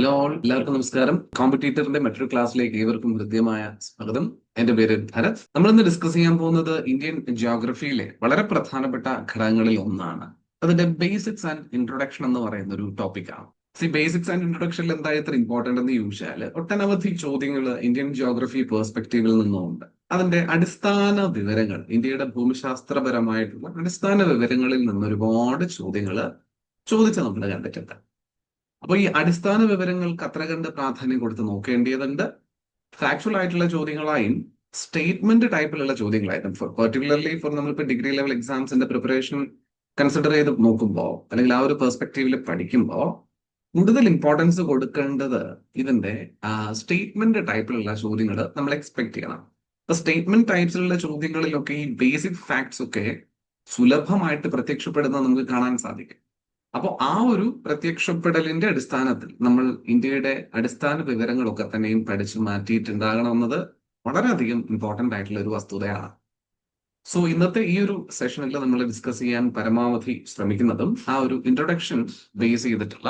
Hello all, എല്ലാവർക്കും നമസ്കാരം. കോമ്പറ്റീറ്ററിന്റെ മറ്റൊരു ക്ലാസ്സിലേക്ക് ഏവർക്കും ഹൃദ്യമായ സ്വാഗതം. എന്റെ പേര് ഭരത്. നമ്മൾ ഇന്ന് ഡിസ്കസ് ചെയ്യാൻ പോകുന്നത് ഇന്ത്യൻ ജിയോഗ്രഫിയിലെ വളരെ പ്രധാനപ്പെട്ട ഘടകങ്ങളിൽ ഒന്നാണ്. അതിന്റെ ബേസിക്സ് ആൻഡ് ഇൻട്രൊഡക്ഷൻ എന്ന് പറയുന്ന ഒരു ടോപ്പിക്കാണ്. ബേസിക്സ് ആൻഡ് ഇൻട്രൊഡക്ഷനിൽ എന്താ ഇത്ര ഇമ്പോർട്ടന്റ് എന്ന് ചോദിച്ചാൽ ഒട്ടനവധി ചോദ്യങ്ങൾ ഇന്ത്യൻ ജിയോഗ്രഫി പേഴ്സ്പെക്റ്റീവിൽ നിന്നുമുണ്ട്. അതിന്റെ അടിസ്ഥാന വിവരങ്ങൾ, ഇന്ത്യയുടെ ഭൂമിശാസ്ത്രപരമായിട്ടുള്ള അടിസ്ഥാന വിവരങ്ങളിൽ നിന്ന് ഒരുപാട് ചോദ്യങ്ങൾ ചോദിച്ച് നമ്മൾ കണ്ടിട്ടുണ്ട്. അപ്പോൾ ഈ അടിസ്ഥാന വിവരങ്ങൾക്ക് അത്ര കണ്ട് പ്രാധാന്യം കൊടുത്ത് നോക്കേണ്ടതുണ്ട്. ഫാക്ച്വൽ ആയിട്ടുള്ള ചോദ്യങ്ങളായും സ്റ്റേറ്റ്മെന്റ് ടൈപ്പിലുള്ള ചോദ്യങ്ങളായിട്ടും പെർട്ടിക്കുലർലി ഫോർ നമ്മളിപ്പോൾ ഡിഗ്രി ലെവൽ എക്സാംസിന്റെ പ്രിപ്പറേഷൻ കൺസിഡർ ചെയ്ത് നോക്കുമ്പോൾ അല്ലെങ്കിൽ ആ ഒരു പെർസ്പെക്റ്റീവിൽ പഠിക്കുമ്പോൾ കൂടുതൽ ഇമ്പോർട്ടൻസ് കൊടുക്കേണ്ടത് ഇതിന്റെ സ്റ്റേറ്റ്മെന്റ് ടൈപ്പിലുള്ള ചോദ്യങ്ങൾ നമ്മൾ എക്സ്പെക്ട് ചെയ്യണം. അപ്പൊ സ്റ്റേറ്റ്മെന്റ് ടൈപ്സിലുള്ള ചോദ്യങ്ങളിലൊക്കെ ഈ ബേസിക് ഫാക്ട്സ് ഒക്കെ സുലഭമായിട്ട് പ്രത്യക്ഷപ്പെടുന്നത് നമുക്ക് കാണാൻ സാധിക്കും. അപ്പോൾ ആ ഒരു പ്രത്യക്ഷപ്പെടലിന്റെ അടിസ്ഥാനത്തിൽ നമ്മൾ ഇന്ത്യയുടെ അടിസ്ഥാന വിവരങ്ങളൊക്കെ തന്നെയും പഠിച്ചു മാറ്റിയിട്ടുണ്ടാകണമെന്നത് വളരെയധികം ഇമ്പോർട്ടന്റ് ആയിട്ടുള്ള ഒരു വസ്തുതയാണ്. സോ ഇന്നത്തെ ഈ ഒരു സെഷനിൽ നമ്മൾ ഡിസ്കസ് ചെയ്യാൻ പരമാവധി ശ്രമിക്കുന്നതും ആ ഒരു ഇൻട്രൊഡക്ഷൻ ബേസ് ചെയ്തിട്ടുള്ള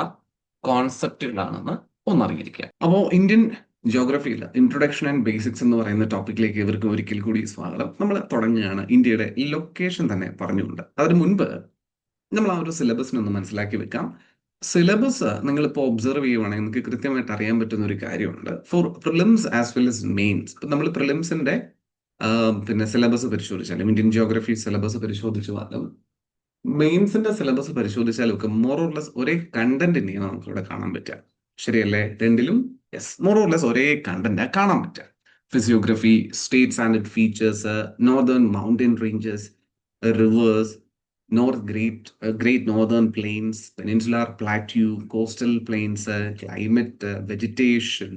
കോൺസെപ്റ്റുകളാണെന്ന് ഒന്നറിഞ്ഞിരിക്കുക. അപ്പോൾ ഇന്ത്യൻ ജിയോഗ്രഫിയിൽ ഇൻട്രൊഡക്ഷൻ ആൻഡ് ബേസിക്സ് എന്ന് പറയുന്ന ടോപ്പിക്കിലേക്ക് ഇവർക്കും ഒരിക്കൽ കൂടി സ്വാഗതം. നമ്മൾ തുടങ്ങുകയാണ് ഇന്ത്യയുടെ ലൊക്കേഷൻ തന്നെ പറഞ്ഞുകൊണ്ട്. അതിനു മുൻപ് നമ്മൾ ആ ഒരു സിലബസിനൊന്ന് മനസ്സിലാക്കി വെക്കാം. സിലബസ് നിങ്ങളിപ്പോൾ ഒബ്സർവ് ചെയ്യുവാണെങ്കിൽ നിങ്ങൾക്ക് കൃത്യമായിട്ട് അറിയാൻ പറ്റുന്ന ഒരു കാര്യമുണ്ട്. For prelims as well as mains. ഇപ്പം നമ്മൾ പ്രിലിംസിന്റെ സിലബസ് പരിശോധിച്ചാലും ഇന്ത്യൻ ജിയോഗ്രഫി സിലബസ് പരിശോധിച്ചാലും മെയിൻസിന്റെ സിലബസ് പരിശോധിച്ചാലും ഒക്കെ മോർ ഓർ ലെസ് ഒരേ കണ്ടന്റിനെയാണ് നമുക്ക് ഇവിടെ കാണാൻ പറ്റുക. ശരിയല്ലേ? രണ്ടിലും യെസ്, മോർ ഓർ ലെസ് ഒരേ കണ്ടന്റ് കാണാൻ പറ്റുക. Physiography, States and it features, northern mountain ranges, reverse, Great Northern Plains, Peninsular Plateau, Coastal Plains, climate, vegetation,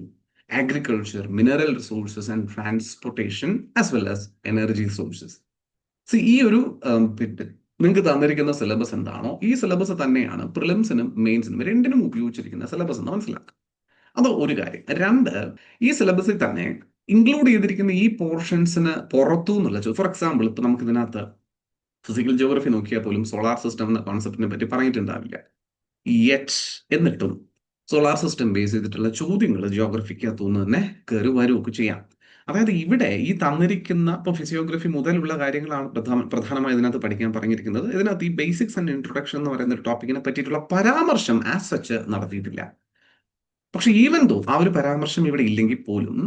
agriculture, mineral resources and transportation as well as energy sources. ഈ ഒരു നിങ്ങൾക്ക് തന്നിരിക്കുന്ന syllabus എന്താണോ ഈ syllabus തന്നെയാണ് പ്രിലിംസിനും മെയിൻസിനും രണ്ടിനും ഉപയോഗിച്ചിരിക്കുന്ന സിലബസ് എന്ന് മനസ്സിലാക്കുക. അത് ഒരു കാര്യം. രണ്ട്, ഈ സിലബസിൽ തന്നെ ഇൻക്ലൂഡ് ചെയ്തിരിക്കുന്ന ഈ പോർഷൻസിന് പുറത്തു എന്നുള്ള, ഫോർ എക്സാമ്പിൾ ഇപ്പൊ നമുക്ക് ഇതിനകത്ത് ഫിസിക്കൽ ജിയോഗ്രഫി നോക്കിയാൽ പോലും സോളാർ സിസ്റ്റം എന്ന കോൺസെപ്റ്റിനെ പറ്റി പറഞ്ഞിട്ടുണ്ടാവില്ല. എന്നിട്ടും സോളാർ സിസ്റ്റം ബേസ് ചെയ്തിട്ടുള്ള ചോദ്യങ്ങൾ ജിയോഗ്രഫിക്കകത്തുനിന്ന് തന്നെ കയറി വരുമൊക്കെ ചെയ്യാം. അതായത് ഇവിടെ ഈ തന്നിരിക്കുന്ന ഇപ്പൊ ഫിസിയോഗ്രഫി മുതലുള്ള കാര്യങ്ങളാണ് പ്രധാനമായി ഇതിനകത്ത് പഠിക്കാൻ പറഞ്ഞിരിക്കുന്നത്. ഇതിനകത്ത് ഈ ബേസിക്സ് ആൻഡ് ഇൻട്രൊഡക്ഷൻ എന്ന് പറയുന്ന ഒരു ടോപ്പിക്കിനെ പറ്റിയിട്ടുള്ള പരാമർശം ആസ് സച്ച് നടത്തിയിട്ടില്ല. പക്ഷെ ഈവൻ ദോ ആ ഒരു പരാമർശം ഇവിടെ ഇല്ലെങ്കിൽ പോലും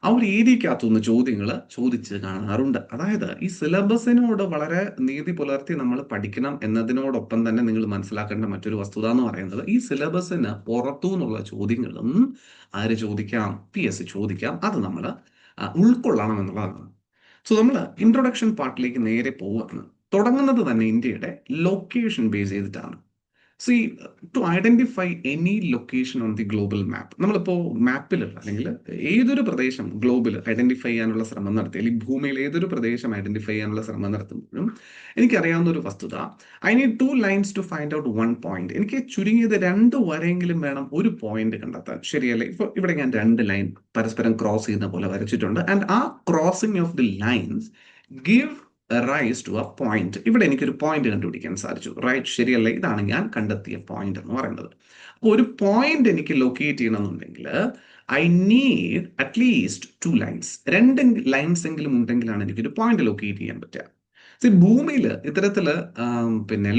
ആ ഒരു ഏരിയക്കകത്തുനിന്ന് ചോദ്യങ്ങൾ ചോദിച്ച് കാണാറുണ്ട്. അതായത് ഈ സിലബസിനോട് വളരെ നീതി പുലർത്തി നമ്മൾ പഠിക്കണം എന്നതിനോടൊപ്പം തന്നെ നിങ്ങൾ മനസ്സിലാക്കേണ്ട മറ്റൊരു വസ്തുത എന്ന് പറയുന്നത് ഈ സിലബസിന് പുറത്തു നിന്നുള്ള ചോദ്യങ്ങളും ആര് ചോദിക്കാം? PS ചോദിക്കാം. അത് നമ്മൾ ഉൾക്കൊള്ളണം എന്നുള്ളതാണ്. സോ നമ്മൾ ഇൻട്രൊഡക്ഷൻ പാർട്ടിലേക്ക് നേരെ പോവുകയാണ്. തുടങ്ങുന്നത് തന്നെ ഇന്ത്യയുടെ ലൊക്കേഷൻ ബേസ് ചെയ്തിട്ടാണ്. To identify any location on the global map, നമ്മളിപ്പോൾ മാപ്പിലുള്ള അല്ലെങ്കിൽ ഏതൊരു പ്രദേശം ഗ്ലോബിൽ ഐഡന്റിഫൈ ചെയ്യാനുള്ള ശ്രമം നടത്തി, അല്ലെങ്കിൽ ഭൂമിയിൽ ഏതൊരു പ്രദേശം ഐഡന്റിഫൈ ചെയ്യാനുള്ള ശ്രമം നടത്തുമ്പോഴും എനിക്കറിയാവുന്ന ഒരു വസ്തുത, I need 2 lines to find out 1 point. എനിക്ക് ചുരുങ്ങിയത് 2 വരെയെങ്കിലും വേണം ഒരു പോയിന്റ് കണ്ടെത്താൻ. ശരിയല്ലേ? ഇപ്പൊ ഇവിടെ ഞാൻ 2 ലൈൻ പരസ്പരം ക്രോസ് ചെയ്യുന്ന പോലെ വരച്ചിട്ടുണ്ട്. ആൻഡ് ആ crossing of the lines give rise to a point. ഇവിടെ എനിക്കൊരു പോയിന്റ് കണ്ടുപിടിക്കാൻ സാധിച്ചു. റൈറ്റ്? ശരിയല്ലേ? ഇതാണ് ഞാൻ കണ്ടെത്തിയ പോയിന്റ് എന്ന് പറയുന്നത്. അപ്പോൾ ഒരു പോയിന്റ് എനിക്ക് ലൊക്കേറ്റ് ചെയ്യണമെന്നുണ്ടെങ്കിൽ I need at least 2 lines. 2 lines എങ്കിലും ഉണ്ടെങ്കിലാണ് എനിക്കൊരു പോയിന്റ് ലൊക്കേറ്റ് ചെയ്യാൻ പറ്റുക. ഭൂമിയിൽ ഇത്തരത്തില്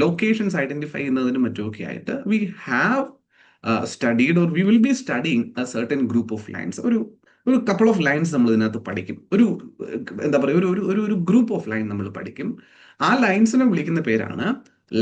ലൊക്കേഷൻസ് ഐഡന്റിഫൈ ചെയ്യുന്നതിനും മറ്റുമൊക്കെ ആയിട്ട് we have studied or we will be studying A certain group of lines. ഒരു കപ്പിൾ ഓഫ് ലൈൻസ് നമ്മൾ ഇതിനകത്ത് പഠിക്കും. എന്താ പറയുക, ഒരു ഗ്രൂപ്പ് ഓഫ് ലൈൻ നമ്മൾ പഠിക്കും. ആ ലൈൻസിനെ വിളിക്കുന്ന പേരാണ്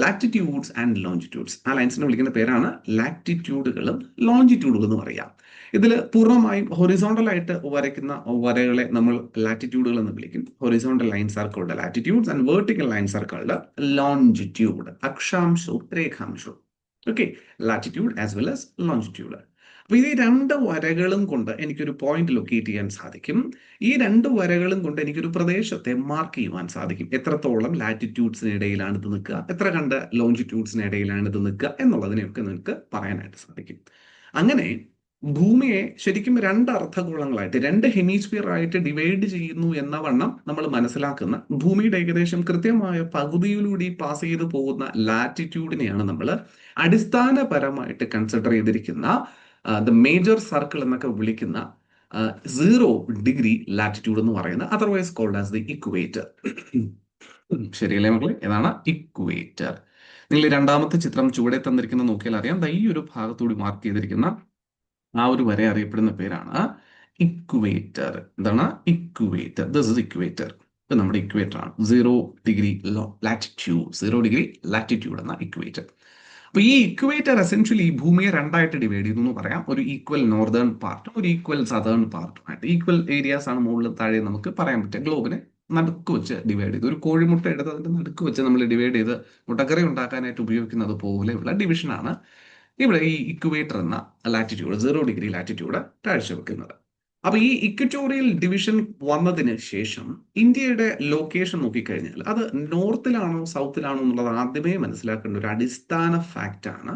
ലാറ്റിറ്റ്യൂഡ്സ് ആൻഡ് ലോഞ്ചിറ്റ്യൂഡ്സ്. ആ ലൈൻസിനെ വിളിക്കുന്ന പേരാണ് ലാറ്റിറ്റ്യൂഡുകളും ലോഞ്ചിറ്റ്യൂഡുകളും എന്ന് പറയാം. ഇതിൽ പൂർണ്ണമായും ഹൊറിസോണ്ടൽ ആയിട്ട് വരയ്ക്കുന്ന വരകളെ നമ്മൾ ലാറ്റിറ്റ്യൂഡുകൾ എന്ന് വിളിക്കും. Horizontal lines are called latitudes and vertical lines are called longitude. അക്ഷാംശവും രേഖാംശവും. Okay, latitude as well as longitude. അപ്പൊ ഈ 2 വരകളും കൊണ്ട് എനിക്കൊരു പോയിന്റ് ലൊക്കേറ്റ് ചെയ്യാൻ സാധിക്കും. ഈ 2 വരകളും കൊണ്ട് എനിക്കൊരു പ്രദേശത്തെ മാർക്ക് ചെയ്യുവാൻ സാധിക്കും. എത്രത്തോളം ലാറ്റിറ്റ്യൂഡ്സിന് ഇടയിലാണ് ഇത് നിൽക്കുക, എത്ര കണ്ട് ലോഞ്ചിറ്റ്യൂഡ്സിന് ഇടയിലാണ് ഇത് നിൽക്കുക എന്നുള്ളതിനെയൊക്കെ നിങ്ങൾക്ക് പറയാനായിട്ട് സാധിക്കും. അങ്ങനെ ഭൂമിയെ ശരിക്കും 2 അർദ്ധഗോളങ്ങളായിട്ട്, 2 ഹെമിസ്ഫിയർ ആയിട്ട് ഡിവൈഡ് ചെയ്യുന്നു എന്ന വണ്ണം നമ്മൾ മനസ്സിലാക്കുന്ന ഭൂമിയുടെ ഏകദേശം കൃത്യമായ പകുതിയിലൂടെ പാസ് ചെയ്ത് പോകുന്ന ലാറ്റിറ്റ്യൂഡിനെയാണ് നമ്മൾ അടിസ്ഥാനപരമായിട്ട് കൺസിഡർ ചെയ്തിരിക്കുന്ന ദ മേജർ സർക്കിൾ എന്നൊക്കെ വിളിക്കുന്ന 0 ഡിഗ്രി ലാറ്റിറ്റ്യൂഡ് എന്ന് പറയുന്ന otherwise called as the equator. ശരിയല്ലേ മക്കളെ? ഏതാണ് ഇക്വേറ്റർ? നിങ്ങൾ രണ്ടാമത്തെ ചിത്രം ചുവടെ തന്നിരിക്കുന്ന നോക്കിയാൽ അറിയാം, ഈ ഒരു ഭാഗത്തൂടി മാർക്ക് ചെയ്തിരിക്കുന്ന ആ ഒരു വര അറിയപ്പെടുന്ന പേരാണ് ഇക്വേറ്റർ. എന്താണ് ഇക്വേറ്റർ? This is equator. ഇത് നമ്മുടെ ഇക്വേറ്റർ ആണ്. 0 ഡിഗ്രി ലാറ്റിറ്റ്യൂഡ്, 0 ഡിഗ്രി ലാറ്റിറ്റ്യൂഡ് എന്ന ഇക്വേറ്റർ. അപ്പൊ ഈ ഇക്വേറ്റർ എസെൻഷ്യലി ഭൂമിയെ രണ്ടായിട്ട് ഡിവൈഡ് ചെയ്തു എന്ന് പറയാം. ഒരു ഈക്വൽ നോർത്തേൺ പാർട്ടും ഒരു ഈക്വൽ സദേൺ പാർട്ടുമായിട്ട്. ഈക്വൽ ഏരിയാസ് ആണ് മുകളിൽ താഴെ നമുക്ക് പറയാൻ പറ്റുക. ഗ്ലോബിനെ നടുക്ക് വെച്ച് ഡിവൈഡ് ചെയ്ത്, ഒരു കോഴിമുട്ട എടുത്ത് അതിന്റെ നടുക്ക് വെച്ച് നമ്മൾ ഡിവൈഡ് ചെയ്ത് മുട്ടക്കറി ഉണ്ടാക്കാനായിട്ട് ഉപയോഗിക്കുന്നത് പോലെയുള്ള ഡിവിഷനാണ് ഇവിടെ ഈ ഇക്വേറ്റർ എന്ന ലാറ്റിറ്റ്യൂഡ്, 0 ഡിഗ്രി ലാറ്റിറ്റ്യൂഡ് കാഴ്ചവെക്കുന്നത്. അപ്പൊ ഈ ഇക്വറ്റോറിയൽ ഡിവിഷൻ വന്നതിന് ശേഷം ഇന്ത്യയുടെ ലൊക്കേഷൻ നോക്കിക്കഴിഞ്ഞാൽ അത് നോർത്തിലാണോ സൗത്തിലാണോ എന്നുള്ളത് ആദ്യമേ മനസ്സിലാക്കേണ്ട ഒരു അടിസ്ഥാന ഫാക്റ്റ് ആണ്.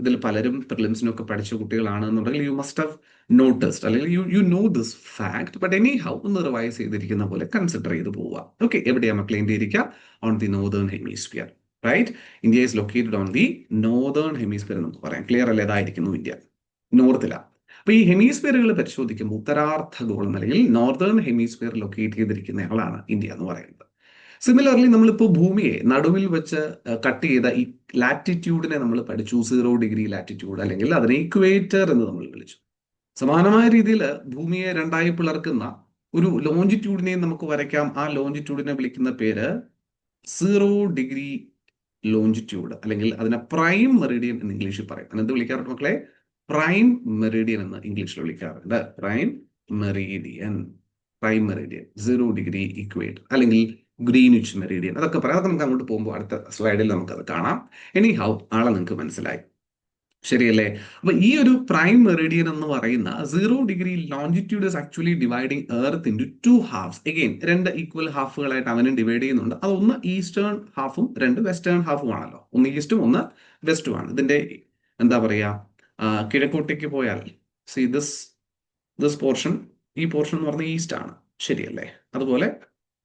ഇതിൽ പലരും പ്രിലിംസിനൊക്കെ പഠിച്ച കുട്ടികളാണ് എന്നുണ്ടെങ്കിൽ യു മസ്റ്റ് ഹവ് നോട്ടീസ്ഡ്, അല്ലെങ്കിൽ you know this fact, but any how ഒന്ന് റിവൈസ് ചെയ്തിരിക്കുന്ന പോലെ കൺസിഡർ ചെയ്ത് പോവുക. ഓക്കെ, എവിടെയാ മക്കളെ ഇന്ത്യ ഇരിക്കുക? On the northern hemisphere, right? India is located on the northern hemisphere നമുക്ക് പറയാം. ക്ലിയർ അല്ലേ? ഏതായിരിക്കുന്നു ഇന്ത്യ? നോർത്തിലാണ്. അപ്പൊ ഈ ഹെമിസ്ഫിയറുകൾ പരിശോധിക്കുമ്പോൾ ഉത്തരാർദ്ധഗോളം അല്ലെങ്കിൽ നോർത്തേൺ ഹെമിസ്ഫിയർ ലൊക്കേറ്റ് ചെയ്തിരിക്കുന്നയാളാണ് ഇന്ത്യ എന്ന് പറയുന്നത്. സിമിലർലി നമ്മളിപ്പോൾ ഭൂമിയെ നടുവിൽ വെച്ച് കട്ട് ചെയ്ത ഈ ലാറ്റിറ്റ്യൂഡിനെ നമ്മൾ പഠിച്ചു, 0 ഡിഗ്രി ലാറ്റിറ്റ്യൂഡ്, അല്ലെങ്കിൽ അതിനെ ഇക്വേറ്റർ എന്ന് നമ്മൾ വിളിച്ചു. സമാനമായ രീതിയിൽ ഭൂമിയെ രണ്ടായി പിളർക്കുന്ന ഒരു ലോഞ്ചിറ്റ്യൂഡിനെയും നമുക്ക് വരയ്ക്കാം. ആ ലോഞ്ചിറ്റ്യൂഡിനെ വിളിക്കുന്ന പേര് 0 ഡിഗ്രി ലോഞ്ചിറ്റ്യൂഡ്, അല്ലെങ്കിൽ അതിനെ പ്രൈം മെറിഡിയൻ എന്ന് ഇംഗ്ലീഷിൽ പറയും. എന്ത് വിളിക്കാറുണ്ട് മക്കളെ? പ്രൈം മെറിഡിയൻ എന്ന് ഇംഗ്ലീഷിൽ വിളിക്കാറുണ്ട്. പ്രൈം മെറിഡിയൻ, 0 ഡിഗ്രി ഇക്വേറ്റർ, അല്ലെങ്കിൽ ഗ്രീനിച്ച് മെറിഡിയൻ, അതൊക്കെ പറയാം. നമുക്ക് അങ്ങോട്ട് പോകുമ്പോൾ അടുത്ത സ്ലൈഡിൽ നമുക്കത് കാണാം. എനി ഹൗ ആളെ നിങ്ങൾക്ക് മനസ്സിലായി, ശരിയല്ലേ? അപ്പൊ ഈ ഒരു പ്രൈം മെറിഡിയൻ എന്ന് പറയുന്ന 0 degree longitude is actually dividing earth into 2 halves. Again 2 equal ഹാഫുകളായിട്ട് അവനും ഡിവൈഡ് ചെയ്യുന്നുണ്ട്. അതൊന്ന് ഈസ്റ്റേൺ ഹാഫും 2 വെസ്റ്റേൺ ഹാഫും ആണല്ലോ. ഒന്ന് ഈസ്റ്റും ഒന്ന് വെസ്റ്റും ആണ്. ഇതിന്റെ എന്താ പറയാ, കിഴക്കോട്ടേക്ക് പോയാൽ സി ദിസ് പോർഷൻ, ഈ പോർഷൻ എന്ന് പറയുന്നത് ഈസ്റ്റ് ആണ്, ശരിയല്ലേ? അതുപോലെ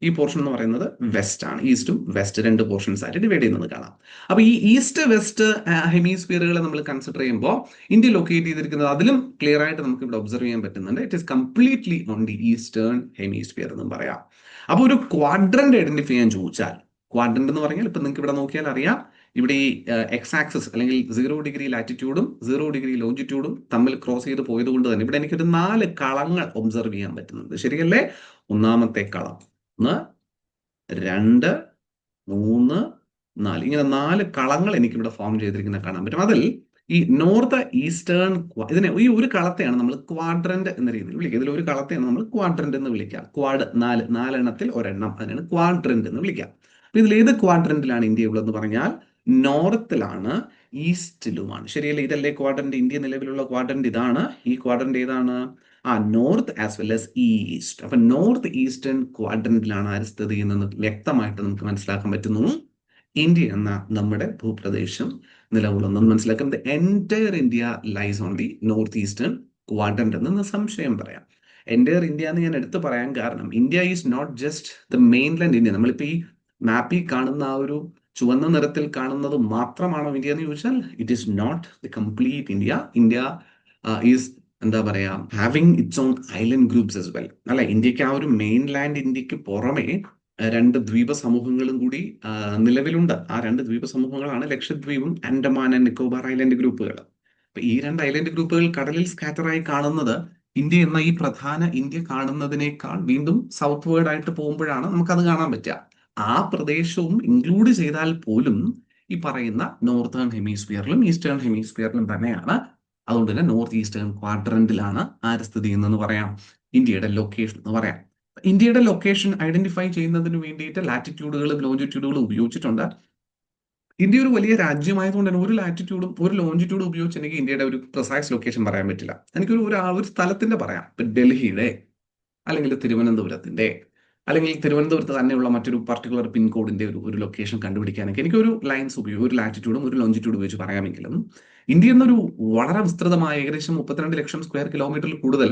ഈ പോർഷൻ എന്ന് പറയുന്നത് വെസ്റ്റ് ആണ്. ഈസ്റ്റും വെസ്റ്റ് 2 പോർഷൻസ് ആയിട്ട് ഡിവൈഡ് ചെയ്യുന്നത് കാണാം. അപ്പൊ ഈ ഈസ്റ്റ് വെസ്റ്റ് ഹെമിസ്ഫിയറുകളെ നമ്മൾ കൺസിഡർ ചെയ്യുമ്പോൾ ഇന്ത്യ ലൊക്കേറ്റ് ചെയ്തിരിക്കുന്നത് അതിലും ക്ലിയർ ആയിട്ട് നമുക്ക് ഇവിടെ ഒബ്സർവ് ചെയ്യാൻ പറ്റുന്നുണ്ട്. It is completely on the eastern hemisphere എന്നും പറയാം. അപ്പൊ ഒരു ക്വാഡ്രന്റ് ഐഡന്റിഫൈ ചെയ്യാൻ ചോദിച്ചാൽ, ക്വാഡ്രന്റ് എന്ന് പറഞ്ഞാൽ ഇപ്പൊ നിങ്ങൾക്ക് ഇവിടെ നോക്കിയാൽ അറിയാം, ഇവിടെ ഈ എക്സ് ആക്സിസ് അല്ലെങ്കിൽ 0 ഡിഗ്രി ലാറ്റിറ്റ്യൂഡും 0 ഡിഗ്രി ലോഞ്ചിറ്റ്യൂഡും തമ്മിൽ ക്രോസ് ചെയ്ത് പോയത് കൊണ്ട് തന്നെ ഇവിടെ എനിക്കൊരു 4 കളങ്ങൾ ഒബ്സർവ് ചെയ്യാൻ പറ്റുന്നുണ്ട്, ശരിയല്ലേ? ഒന്നാമത്തെ കളം 1, 2, 3, 4, ഇങ്ങനെ 4 കളങ്ങൾ എനിക്കിവിടെ ഫോം ചെയ്തിരിക്കുന്നത് കാണാൻ പറ്റും. അതിൽ ഈ നോർത്ത് ഈസ്റ്റേൺ, ഇതിനെ ഈ ഒരു കളത്തെയാണ് നമ്മൾ ക്വാഡ്രന്റ് എന്ന രീതിയിൽ വിളിക്കുക. ഇതിൽ ഒരു കളത്തെയാണ് നമ്മൾ ക്വാഡ്രന്റ് എന്ന് വിളിക്കുക. ക്വാഡ് 4 എണ്ണത്തിൽ ഒരെണ്ണം, അതിനാണ് ക്വാഡ്രന്റ് എന്ന് വിളിക്കുക. അപ്പൊ ഇതിൽ ഏത് ക്വാഡ്രന്റിലാണ് ഇന്ത്യ ഉള്ളതെന്ന് പറഞ്ഞാൽ നോർത്തിലാണ്, ഈസ്റ്റിലുമാണ്, ശരിയല്ലേ? ഇതല്ലേ ക്വാഡ്രന്റ്? ഇന്ത്യ നിലവിലുള്ള ക്വാഡ്രന്റ് ഇതാണ്. ഈ ക്വാഡ്രന്റ് ഏതാണ്? North as well as east. അപ്പൊ നോർത്ത് ഈസ്റ്റേൺ ക്വാഡ്രന്റിലാണ് ആര് സ്ഥിതി ചെയ്യുന്നത് വ്യക്തമായിട്ട് നമുക്ക് മനസ്സിലാക്കാൻ പറ്റുന്നു. ഇന്ത്യ എന്ന നമ്മുടെ ഭൂപ്രദേശം നിലകൊള്ളുന്നത് മനസ്സിലാക്കുന്നത് entire India lies on the north eastern quadrant എന്ന് നിസ്സംശയം പറയാം. എൻറ്റയർ ഇന്ത്യ എന്ന് ഞാൻ എടുത്തു പറയാൻ കാരണം, India is not just the mainland India. നമ്മളിപ്പോ ഈ മാപ്പിൽ കാണുന്ന ആ ഒരു ചുവന്ന നിറത്തിൽ കാണുന്നത് മാത്രമാണോ ഇന്ത്യ എന്ന് ചോദിച്ചാൽ, it is not the complete India. India is എന്താ പറയാ, having its own island groups as well. അല്ല, ഇന്ത്യക്ക് ആ ഒരു മെയിൻലാൻഡ് ഇന്ത്യക്ക് പുറമെ 2 ദ്വീപ സമൂഹങ്ങളും കൂടി നിലവിലുണ്ട്. ആ 2 ദ്വീപ സമൂഹങ്ങളാണ് ലക്ഷദ്വീപും ആൻഡമാൻ ആൻഡ് നിക്കോബാർ ഐലൻഡ് ഗ്രൂപ്പുകൾ. അപ്പൊ ഈ 2 ഐലൻഡ് ഗ്രൂപ്പുകൾ കടലിൽ സ്കാറ്ററായി കാണുന്നത് ഇന്ത്യ എന്ന ഈ പ്രധാന ഇന്ത്യ കാണുന്നതിനേക്കാൾ വീണ്ടും സൗത്ത് വേർഡ് ആയിട്ട് പോകുമ്പോഴാണ് നമുക്കത് കാണാൻ പറ്റുക. ആ പ്രദേശവും ഇൻക്ലൂഡ് ചെയ്താൽ പോലും ഈ പറയുന്ന നോർത്തേൺ ഹെമിസ്ഫിയറിലും ഈസ്റ്റേൺ ഹെമിസ്ഫിയറിലും തന്നെയാണ്. അതുകൊണ്ട് തന്നെ നോർത്ത് ഈസ്റ്റേൺ ക്വാഡ്രന്റിലാണ് ആര് സ്ഥിതി ചെയ്യുന്നതെന്ന് പറയാം, ഇന്ത്യയുടെ ലൊക്കേഷൻ എന്ന് പറയാം. ഇന്ത്യയുടെ ലൊക്കേഷൻ ഐഡന്റിഫൈ ചെയ്യുന്നതിന് വേണ്ടിയിട്ട് ലാറ്റിറ്റ്യൂഡുകളും ലോഞ്ചിറ്റ്യൂഡുകളും ഉപയോഗിച്ചിട്ടുണ്ട്. ഇന്ത്യ ഒരു വലിയ രാജ്യമായതുകൊണ്ട് തന്നെ ഒരു ലാറ്റിറ്റ്യൂഡും ഒരു ലോഞ്ചിറ്റ്യൂഡും ഉപയോഗിച്ച് എനിക്ക് ഇന്ത്യയുടെ ഒരു പ്രിസൈസ് ലൊക്കേഷൻ പറയാൻ പറ്റില്ല. എനിക്കൊരു ഒരു സ്ഥലത്തിന്റെ പറയാം. ഇപ്പൊ ഡൽഹിയുടെ, അല്ലെങ്കിൽ തിരുവനന്തപുരത്തിന്റെ, അല്ലെങ്കിൽ തിരുവനന്തപുരത്ത് തന്നെയുള്ള മറ്റൊരു പർട്ടിക്കുലർ പിൻകോഡിന്റെ ഒരു ലൊക്കേഷൻ കണ്ടുപിടിക്കാനൊക്കെ എനിക്ക് ഒരു ലൈൻസ് ഉപയോഗിക്കും, ഒരു ലാറ്റിറ്റ്യൂഡും ഒരു ലോഞ്ചിറ്റ്യൂഡും ഉപയോഗിച്ച് പറയാമെങ്കിലും ഇന്ത്യ എന്നൊരു വളരെ വിസ്തൃതമായ ഏകദേശം 32 ലക്ഷം സ്ക്വയർ കിലോമീറ്ററിൽ കൂടുതൽ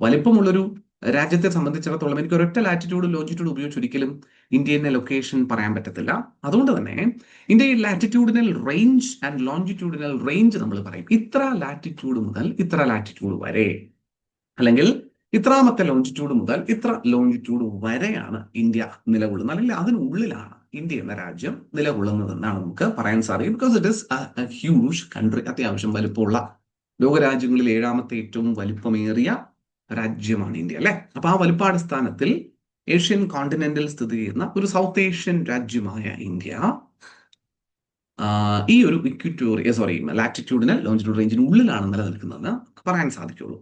വലിപ്പമുള്ളൊരു രാജ്യത്തെ സംബന്ധിച്ചിടത്തോളം എനിക്ക് ഒരൊറ്റ ലാറ്റിറ്റ്യൂഡ് ലോഞ്ചിറ്റ്യൂഡ് ഉപയോഗിച്ച് ഒരിക്കലും ഇന്ത്യയുടെ ലൊക്കേഷൻ പറയാൻ പറ്റത്തില്ല. അതുകൊണ്ട് തന്നെ ഇന്ത്യയിൽ latitudinal range and longitudinal range നമ്മൾ പറയും. ഇത്ര ലാറ്റിറ്റ്യൂഡ് മുതൽ ഇത്ര ലാറ്റിറ്റ്യൂഡ് വരെ, അല്ലെങ്കിൽ ഇത്രാമത്തെ ലോഞ്ചിറ്റ്യൂഡ് മുതൽ ഇത്ര ലോഞ്ചിറ്റ്യൂഡ് വരെയാണ് ഇന്ത്യ നിലകൊള്ളുന്നത്, അല്ലെങ്കിൽ അതിനുള്ളിലാണ് ഇന്ത്യ എന്ന രാജ്യം നിലകൊള്ളുന്നതെന്നാണ് നമുക്ക് പറയാൻ സാധിക്കും. Because it is A huge country, അത്യാവശ്യം വലുപ്പമുള്ള, ലോകരാജ്യങ്ങളിൽ 7ാമത്തെ ഏറ്റവും വലുപ്പമേറിയ രാജ്യമാണ് ഇന്ത്യ, അല്ലെ? അപ്പൊ ആ വലുപ്പാടിസ്ഥാനത്തിൽ ഏഷ്യൻ കോണ്ടിനെന്റിൽ സ്ഥിതി ചെയ്യുന്ന ഒരു സൗത്ത് ഏഷ്യൻ രാജ്യമായ ഇന്ത്യ ഈ ഒരു ലാറ്റിറ്റ്യൂഡിനൽ ലോഞ്ചിറ്റ്യൂഡ് റേഞ്ചിനുള്ളിലാണ് നിലനിൽക്കുന്നതെന്ന് പറയാൻ സാധിക്കുള്ളൂ.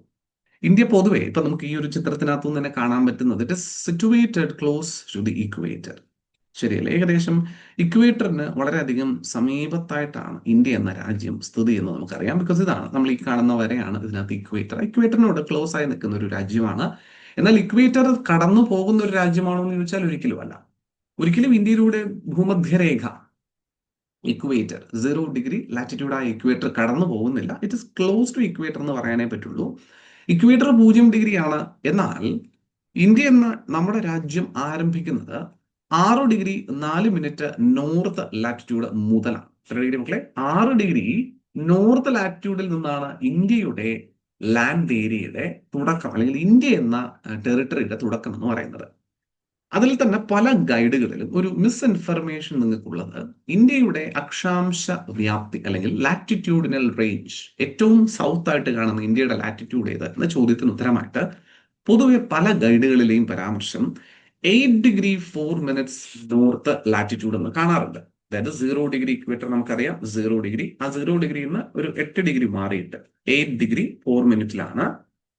ഇന്ത്യ പൊതുവെ ഇപ്പൊ നമുക്ക് ഈ ഒരു ചിത്രത്തിനകത്തു തന്നെ കാണാൻ പറ്റുന്നത് it is situated close to the equator. ശരിയല്ലേ? ഏകദേശം ഇക്വേറ്ററിന് വളരെയധികം സമീപത്തായിട്ടാണ് ഇന്ത്യ എന്ന രാജ്യം സ്ഥിതി ചെയ്യുന്നത് നമുക്കറിയാം. ബിക്കോസ് ഇതാണ് നമ്മൾ ഈ കാണുന്ന വരെയാണ് ഇതിനകത്ത് ഇക്വേറ്റർ. ഇക്വേറ്ററിനോട് ക്ലോസ് ആയി നിൽക്കുന്ന ഒരു രാജ്യമാണ്. എന്നാൽ ഇക്വേറ്റർ കടന്നു പോകുന്ന ഒരു രാജ്യമാണോ എന്ന് ചോദിച്ചാൽ ഒരിക്കലും അല്ല. ഒരിക്കലും ഇന്ത്യയിലൂടെ ഭൂമധ്യരേഖ ഇക്വേറ്റർ 0 ഡിഗ്രി ലാറ്റിറ്റ്യൂഡ് ആ ഇക്വേറ്റർ കടന്നു പോകുന്നില്ല. It is close to equator എന്ന് പറയാനേ പറ്റുള്ളൂ. ഇക്വേറ്റർ 0 ഡിഗ്രിയാണ്. എന്നാൽ ഇന്ത്യ എന്ന നമ്മുടെ രാജ്യം ആരംഭിക്കുന്നത് 6 ഡിഗ്രി 4 മിനിറ്റ് നോർത്ത് ലാറ്റിറ്റ്യൂഡ് മുതലാണ്. എത്ര ഡിഗ്രി മക്കളെ? 6 ഡിഗ്രി നോർത്ത് ലാറ്റിറ്റ്യൂഡിൽ നിന്നാണ് ഇന്ത്യയുടെ ലാൻഡ് ഏരിയയുടെ തുടക്കം, അല്ലെങ്കിൽ ഇന്ത്യ എന്ന ടെറിട്ടറിയുടെ തുടക്കം എന്ന് പറയുന്നത്. അതിൽ തന്നെ പല ഗൈഡുകളിലും ഒരു മിസ്ഇൻഫർമേഷൻ നിങ്ങൾക്കുള്ളത്, ഇന്ത്യയുടെ അക്ഷാംശ വ്യാപ്തി അല്ലെങ്കിൽ ലാറ്റിറ്റ്യൂഡിനൽ റേഞ്ച് ഏറ്റവും സൗത്ത് ആയിട്ട് കാണുന്ന ഇന്ത്യയുടെ ലാറ്റിറ്റ്യൂഡ് ഏത് എന്ന ചോദ്യത്തിന് ഉത്തരമായിട്ട് പൊതുവെ പല ഗൈഡുകളിലെയും പരാമർശം 8 ഡിഗ്രി 4 മിനിറ്റ്സ് നോർത്ത് ലാറ്റിറ്റ്യൂഡ് എന്ന് കാണാറുണ്ട്. അതായത് 0 ഡിഗ്രി ഇക്വേറ്റർ നമുക്കറിയാം 0 ഡിഗ്രി, ആ 0 ഡിഗ്രിയിൽ നിന്ന് ഒരു 8 ഡിഗ്രി മാറിയിട്ട് 8 ഡിഗ്രി 4 മിനിറ്റിലാണ്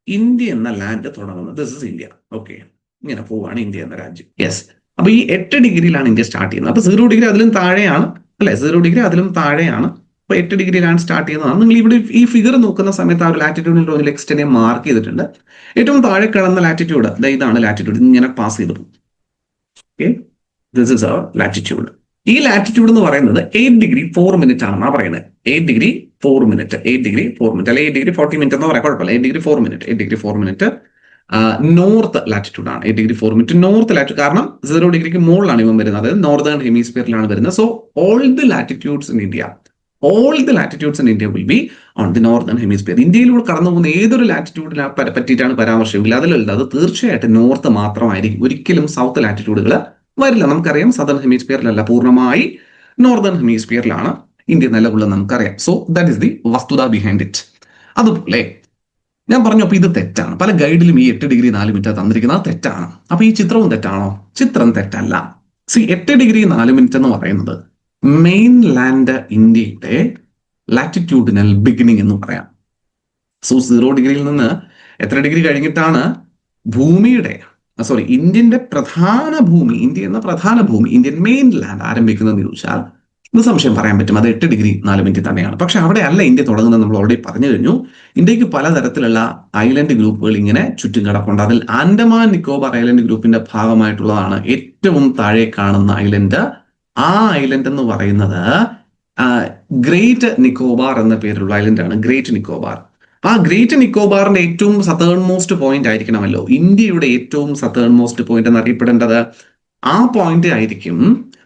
ഇന്ത്യ എന്ന ലാൻഡ് തുടങ്ങുന്നത്. This is India. ഓക്കെ, ഇങ്ങനെ പോവാണ് ഇന്ത്യ എന്ന രാജ്യം. യെസ്, അപ്പൊ ഈ 8 ഡിഗ്രിയിലാണ് ഇന്ത്യ സ്റ്റാർട്ട് ചെയ്യുന്നത്. അപ്പൊ 0 ഡിഗ്രി അതിലും താഴെയാണ്, അല്ലെ? 0 ഡിഗ്രി അതിലും താഴെയാണ്. അപ്പൊ 8 ഡിഗ്രിയിലാണ് സ്റ്റാർട്ട് ചെയ്യുന്നതാണ്. നിങ്ങൾ ഇവിടെ ഈ ഫിഗർ നോക്കുന്ന സമയത്ത് ആ ഒരു ലാറ്റിറ്റ്യൂഡിൽ ഒരു എക്സ്റ്റെനെ മാർക്ക് ചെയ്തിട്ടുണ്ട്. ഏറ്റവും താഴെ കിടന്ന ലാറ്റിറ്റ്യൂഡ് ഇതാണ് ലാറ്റിറ്റ്യൂഡ്, ഇങ്ങനെ പാസ് ചെയ്ത് പോകും. Okay, this is our latitude. ഈ ലാറ്റിറ്റ്യൂഡ് എന്ന് പറയുന്നത് 8 ഡിഗ്രി 4 മിനിറ്റ് ആണെന്നാണ് പറയുന്നത്. 8 ഡിഗ്രി 4 മിനിറ്റ്, 8 ഡിഗ്രി 4 മിനിറ്റ്, അല്ലെ 8 ഡിഗ്രി 40 മിനിറ്റ് എന്ന് പറയാം, കുഴപ്പമില്ല. 8 degree 4 minute, 8 degree 4 minute north latitude ആണ്. 8 ഡിഗ്രി 4 മിനിറ്റ് നോർത്ത് ലാറ്റിറ്റ്യൂഡ്, കാരണം 0 ഡിഗ്രിക്ക് മുകളിലാണ് ഇവൻ വരുന്നത്, അതായത് നോർത്തേൺ ഹെമിസ്ഫിയറിലാണ് വരുന്നത്. So all the latitudes in India will be on the northern hemisphere. ഇന്ത്യയിലൂടെ കടന്നു പോകുന്ന ഏതൊരു ലാറ്റിറ്റ്യൂഡിനെ പറ്റിയിട്ടാണ് പരാമർശമില്ല, അതിലുള്ളത് അത് തീർച്ചയായിട്ടും നോർത്ത് മാത്രമായിരിക്കും. ഒരിക്കലും സൗത്ത് ലാറ്റിറ്റ്യൂഡുകൾ വരില്ല. നമുക്കറിയാം സദർൺ ഹെമിസ്ഫിയറിലല്ല, പൂർണ്ണമായി നോർത്തേൺ ഹെമിസ്ഫിയറിലാണ് ഇന്ത്യ നിലകൊള്ളുന്നത് നമുക്കറിയാം. സോ ദാറ്റ് ഇസ് ദി വസ്തുത ബിഹൈൻഡ് ഇറ്റ്. അതുപോലെ ഞാൻ പറഞ്ഞു, അപ്പൊ ഇത് തെറ്റാണ്. പല ഗൈഡിലും ഈ 8 ഡിഗ്രി 4 മിനിറ്റ് തന്നിരിക്കുന്നത് തെറ്റാണ്. അപ്പൊ ഈ ചിത്രവും തെറ്റാണോ? ചിത്രം തെറ്റല്ല. 8 ഡിഗ്രി 4 മിനിറ്റ് എന്ന് പറയുന്നത് മെയിൻ ലാൻഡ് ഇന്ത്യയുടെ ലാറ്റിറ്റ്യൂഡിനൽ ബിഗിനിങ് എന്ന് പറയാം. സോ 0 ഡിഗ്രിയിൽ നിന്ന് എത്ര ഡിഗ്രി കഴിഞ്ഞിട്ടാണ് ഇന്ത്യന്റെ പ്രധാന ഭൂമി, ഇന്ത്യൻ മെയിൻ ലാൻഡ് ആരംഭിക്കുന്നതെന്ന് ചോദിച്ചാൽ സംശയം പറയാൻ പറ്റും, അത് 8 ഡിഗ്രി 4 മിനിറ്റ് തന്നെയാണ്. പക്ഷെ അവിടെ അല്ല ഇന്ത്യ തുടങ്ങുന്നത്. നമ്മൾ ഓൾറെഡി പറഞ്ഞു കഴിഞ്ഞു, ഇന്ത്യക്ക് പലതരത്തിലുള്ള ഐലൻഡ് ഗ്രൂപ്പുകൾ ഇങ്ങനെ ചുറ്റും കിടപ്പുണ്ട്. അതിൽ ആൻഡമാൻ നിക്കോബാർ ഐലൻഡ് ഗ്രൂപ്പിന്റെ ഭാഗമായിട്ടുള്ളതാണ് ഏറ്റവും താഴെ കാണുന്ന ഐലൻഡ്. ആ ഐലൻഡ് എന്ന് പറയുന്നത് ഗ്രേറ്റ് നിക്കോബാർ എന്ന പേരുള്ള ഐലൻഡാണ്, ഗ്രേറ്റ് നിക്കോബാർ. ആ ഗ്രേറ്റ് നിക്കോബാറിന്റെ ഏറ്റവും സതേൺ മോസ്റ്റ് പോയിന്റ് ആയിരിക്കണമല്ലോ ഇന്ത്യയുടെ ഏറ്റവും സതേൺ മോസ്റ്റ് പോയിന്റ് എന്നറിയപ്പെടേണ്ടത്. ആ പോയിന്റ് ആയിരിക്കും.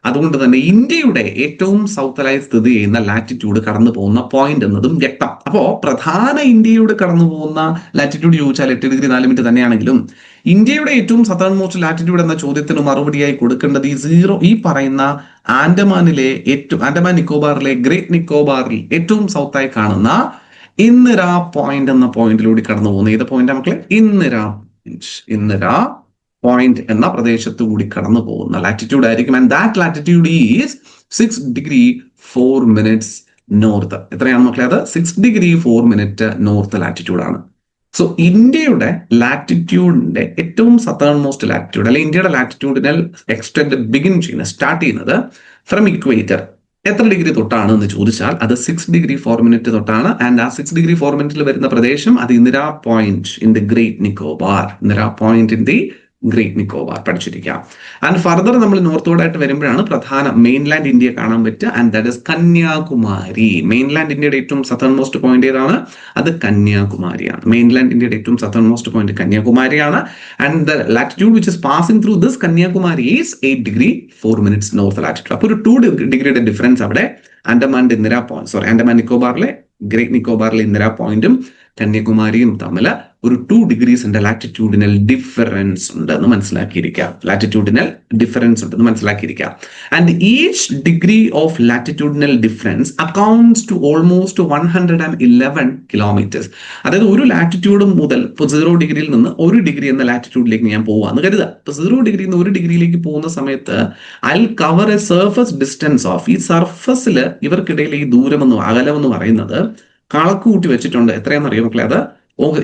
അതുകൊണ്ട് തന്നെ ഇന്ത്യയുടെ ഏറ്റവും സൗത്തലായി സ്ഥിതി ചെയ്യുന്ന ലാറ്റിറ്റ്യൂഡ് കടന്നു പോകുന്ന പോയിന്റ് എന്നതും വ്യക്തം. അപ്പോ പ്രധാന ഇന്ത്യയുടെ കടന്നു പോകുന്ന ലാറ്റിറ്റ്യൂഡ് ചോദിച്ചാൽ 8 ഡിഗ്രി 4 മിനിറ്റ് തന്നെയാണെങ്കിലും ഇന്ത്യയുടെ ഏറ്റവും സതേൺ മോസ്റ്റ് ലാറ്റിറ്റ്യൂഡ് എന്ന ചോദ്യത്തിന് മറുപടിയായി കൊടുക്കേണ്ടത് ഈ പറയുന്ന ആൻഡമാൻ നിക്കോബാറിലെ ഗ്രേറ്റ് നിക്കോബാറിൽ ഏറ്റവും സൗത്തായി കാണുന്ന ഇന്ദിര പോയിന്റ് എന്ന പോയിന്റിലൂടെ കടന്നു പോകുന്ന ഏത് പോയിന്റ് മക്കളെ? ഇന്ദിര പോയിന്റ് എന്ന പ്രദേശത്തു കൂടി കടന്നു പോകുന്ന ലാറ്റിറ്റ്യൂഡ് ആയിരിക്കും. And that latitude is 6 degree 4 minutes north. എത്രയാണ് മക്കളെ? അത് 6 ഡിഗ്രി 4 മിനിറ്റ് നോർത്ത് ലാറ്റിറ്റ്യൂഡ് ആണ്. സോ ഇന്ത്യയുടെ ലാറ്റിറ്റ്യൂഡിന്റെ ഏറ്റവും സതേൺ മോസ്റ്റ് ലാറ്റിറ്റ്യൂഡ്, അല്ലെങ്കിൽ ഇന്ത്യയുടെ ലാറ്റിറ്റ്യൂഡിനൽ എക്സ്റ്റെൻഡ് സ്റ്റാർട്ട് ചെയ്യുന്നത് ഫ്രം ഇക്വേറ്റർ എത്ര ഡിഗ്രി തൊട്ടാണ് എന്ന് ചോദിച്ചാൽ അത് 6 ഡിഗ്രി 4 മിനിറ്റ് തൊട്ടാണ്. ആൻഡ് ആ 6 ഡിഗ്രി 4 മിനിറ്റിൽ വരുന്ന പ്രദേശം അത് Indira Point in the Great Nicobar. Indira Point in the Great Nicobar പഠിച്ചിരിക്കാം. ആൻഡ് ഫർദർ നമ്മൾ നോർത്തോടായിട്ട് വരുമ്പോഴാണ് പ്രധാന മെയിൻലാൻഡ് ഇന്ത്യ കാണാൻ പറ്റുക. And that is Kanyakumari. Mainland ഇന്ത്യയുടെ ഏറ്റവും സതേൺ മോസ്റ്റ് പോയിന്റ് ഏതാണ്? അത് കന്യാകുമാരിയാണ്. മെയിൻലാൻഡ് ഇന്ത്യയുടെ ഏറ്റവും സതേൺ മോസ്റ്റ് പോയിന്റ് കന്യാകുമാരിയാണ്. And the latitude which is passing through this Kanyakumari is 8 degree 4 minutes north latitude. അപ്പോൾ ഒരു 2 ഡിഗ്രിയുടെ ഡിഫറൻസ് അവിടെ ആൻഡമാൻ നിക്കോബാറിലെ ഗ്രേറ്റ് നിക്കോബാറിലെ ഇന്ദിര പോയിന്റും കന്യാകുമാരിയും തമ്മിൽ ഒരു 2 degrees ലാറ്റിറ്റ്യൂഡിനൽ ഡിഫറൻസ് ഉണ്ടെന്ന് മനസ്സിലാക്കിയിരിക്കുക. ആൻഡ് ഈച്ച് ഡിഗ്രി ഓഫ് ലാറ്റിറ്റ്യൂഡിനൽ difference accounts to almost 111 kilometers. അതായത് ഒരു ലാറ്റിറ്റ്യൂഡ് മുതൽ ഇപ്പോൾ 0 ഡിഗ്രിയിൽ നിന്ന് 1 ഡിഗ്രി എന്ന ലാറ്റിറ്റ്യൂഡിലേക്ക് ഞാൻ പോവാന്ന് കരുതുക. ഇപ്പൊ 0 ഡിഗ്രിയിൽ നിന്ന് 1 ഡിഗ്രിയിലേക്ക് പോകുന്ന സമയത്ത് I cover A surface distance of, ഈ സർഫസിൽ ഇവർക്കിടയിൽ ഈ അകലം എന്ന് പറയുന്നത് കണക്ക് കൂട്ടി വെച്ചിട്ടുണ്ട്. എത്രയാണെന്നറിയോ മക്കളെ? അത്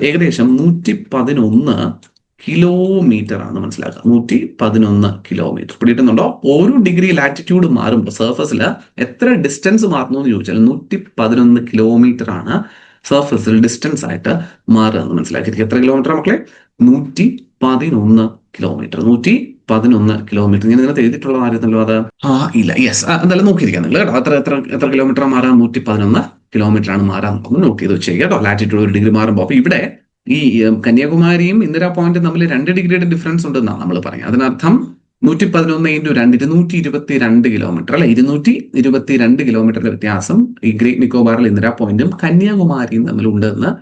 ഏകദേശം 111 കിലോമീറ്റർ ആണ്. മനസ്സിലാക്കുക, 111 കിലോമീറ്റർ. പിടിയിട്ടുന്നുണ്ടോ? ഒരു ഡിഗ്രി ലാറ്റിറ്റ്യൂഡ് മാറുമ്പോൾ സർഫസിൽ എത്ര ഡിസ്റ്റൻസ് മാറുന്നു എന്ന് ചോദിച്ചാൽ 111 കിലോമീറ്റർ ആണ് സർഫസിൽ ഡിസ്റ്റൻസ് ആയിട്ട് മാറുക എന്ന് മനസ്സിലാക്കിയിരിക്കും. എത്ര കിലോമീറ്റർ മക്കളെ? 111 കിലോമീറ്റർ. 111 കിലോമീറ്റർ. ഞാൻ ഇതിനകത്ത് എഴുതിയിട്ടുള്ള ആയിരുന്നല്ലോ അത്? ഇല്ല. യെസ്, എന്തായാലും നോക്കിയിരിക്കാം നിങ്ങൾ കേട്ടോ. എത്ര കിലോമീറ്റർ മാറാം? 111 കിലോമീറ്റർ ആണ് മാറാൻ. ഒന്ന് നോട്ട് ചെയ്ത് വെച്ചേക്കാം കേട്ടോ. ലാറ്റിറ്റ്യൂഡ് 1 ഡിഗ്രി മാറുമ്പോൾ. അപ്പൊ ഇവിടെ ഈ കന്യാകുമാരിയും ഇന്ദിര പോയിന്റും തമ്മിൽ 2 ഡിഗ്രിയുടെ ഡിഫറൻസ് ഉണ്ടെന്നാണ് നമ്മൾ പറയുന്നത്. അതിനർത്ഥം 111 × 2 222 കിലോമീറ്റർ അല്ലെ, 222 കിലോമീറ്ററിന്റെ വ്യത്യാസം ഈ ഗ്രേറ്റ് നിക്കോബാറിൽ ഇന്ദിര പോയിന്റും കന്യാകുമാരിയും തമ്മിലുണ്ടെന്ന്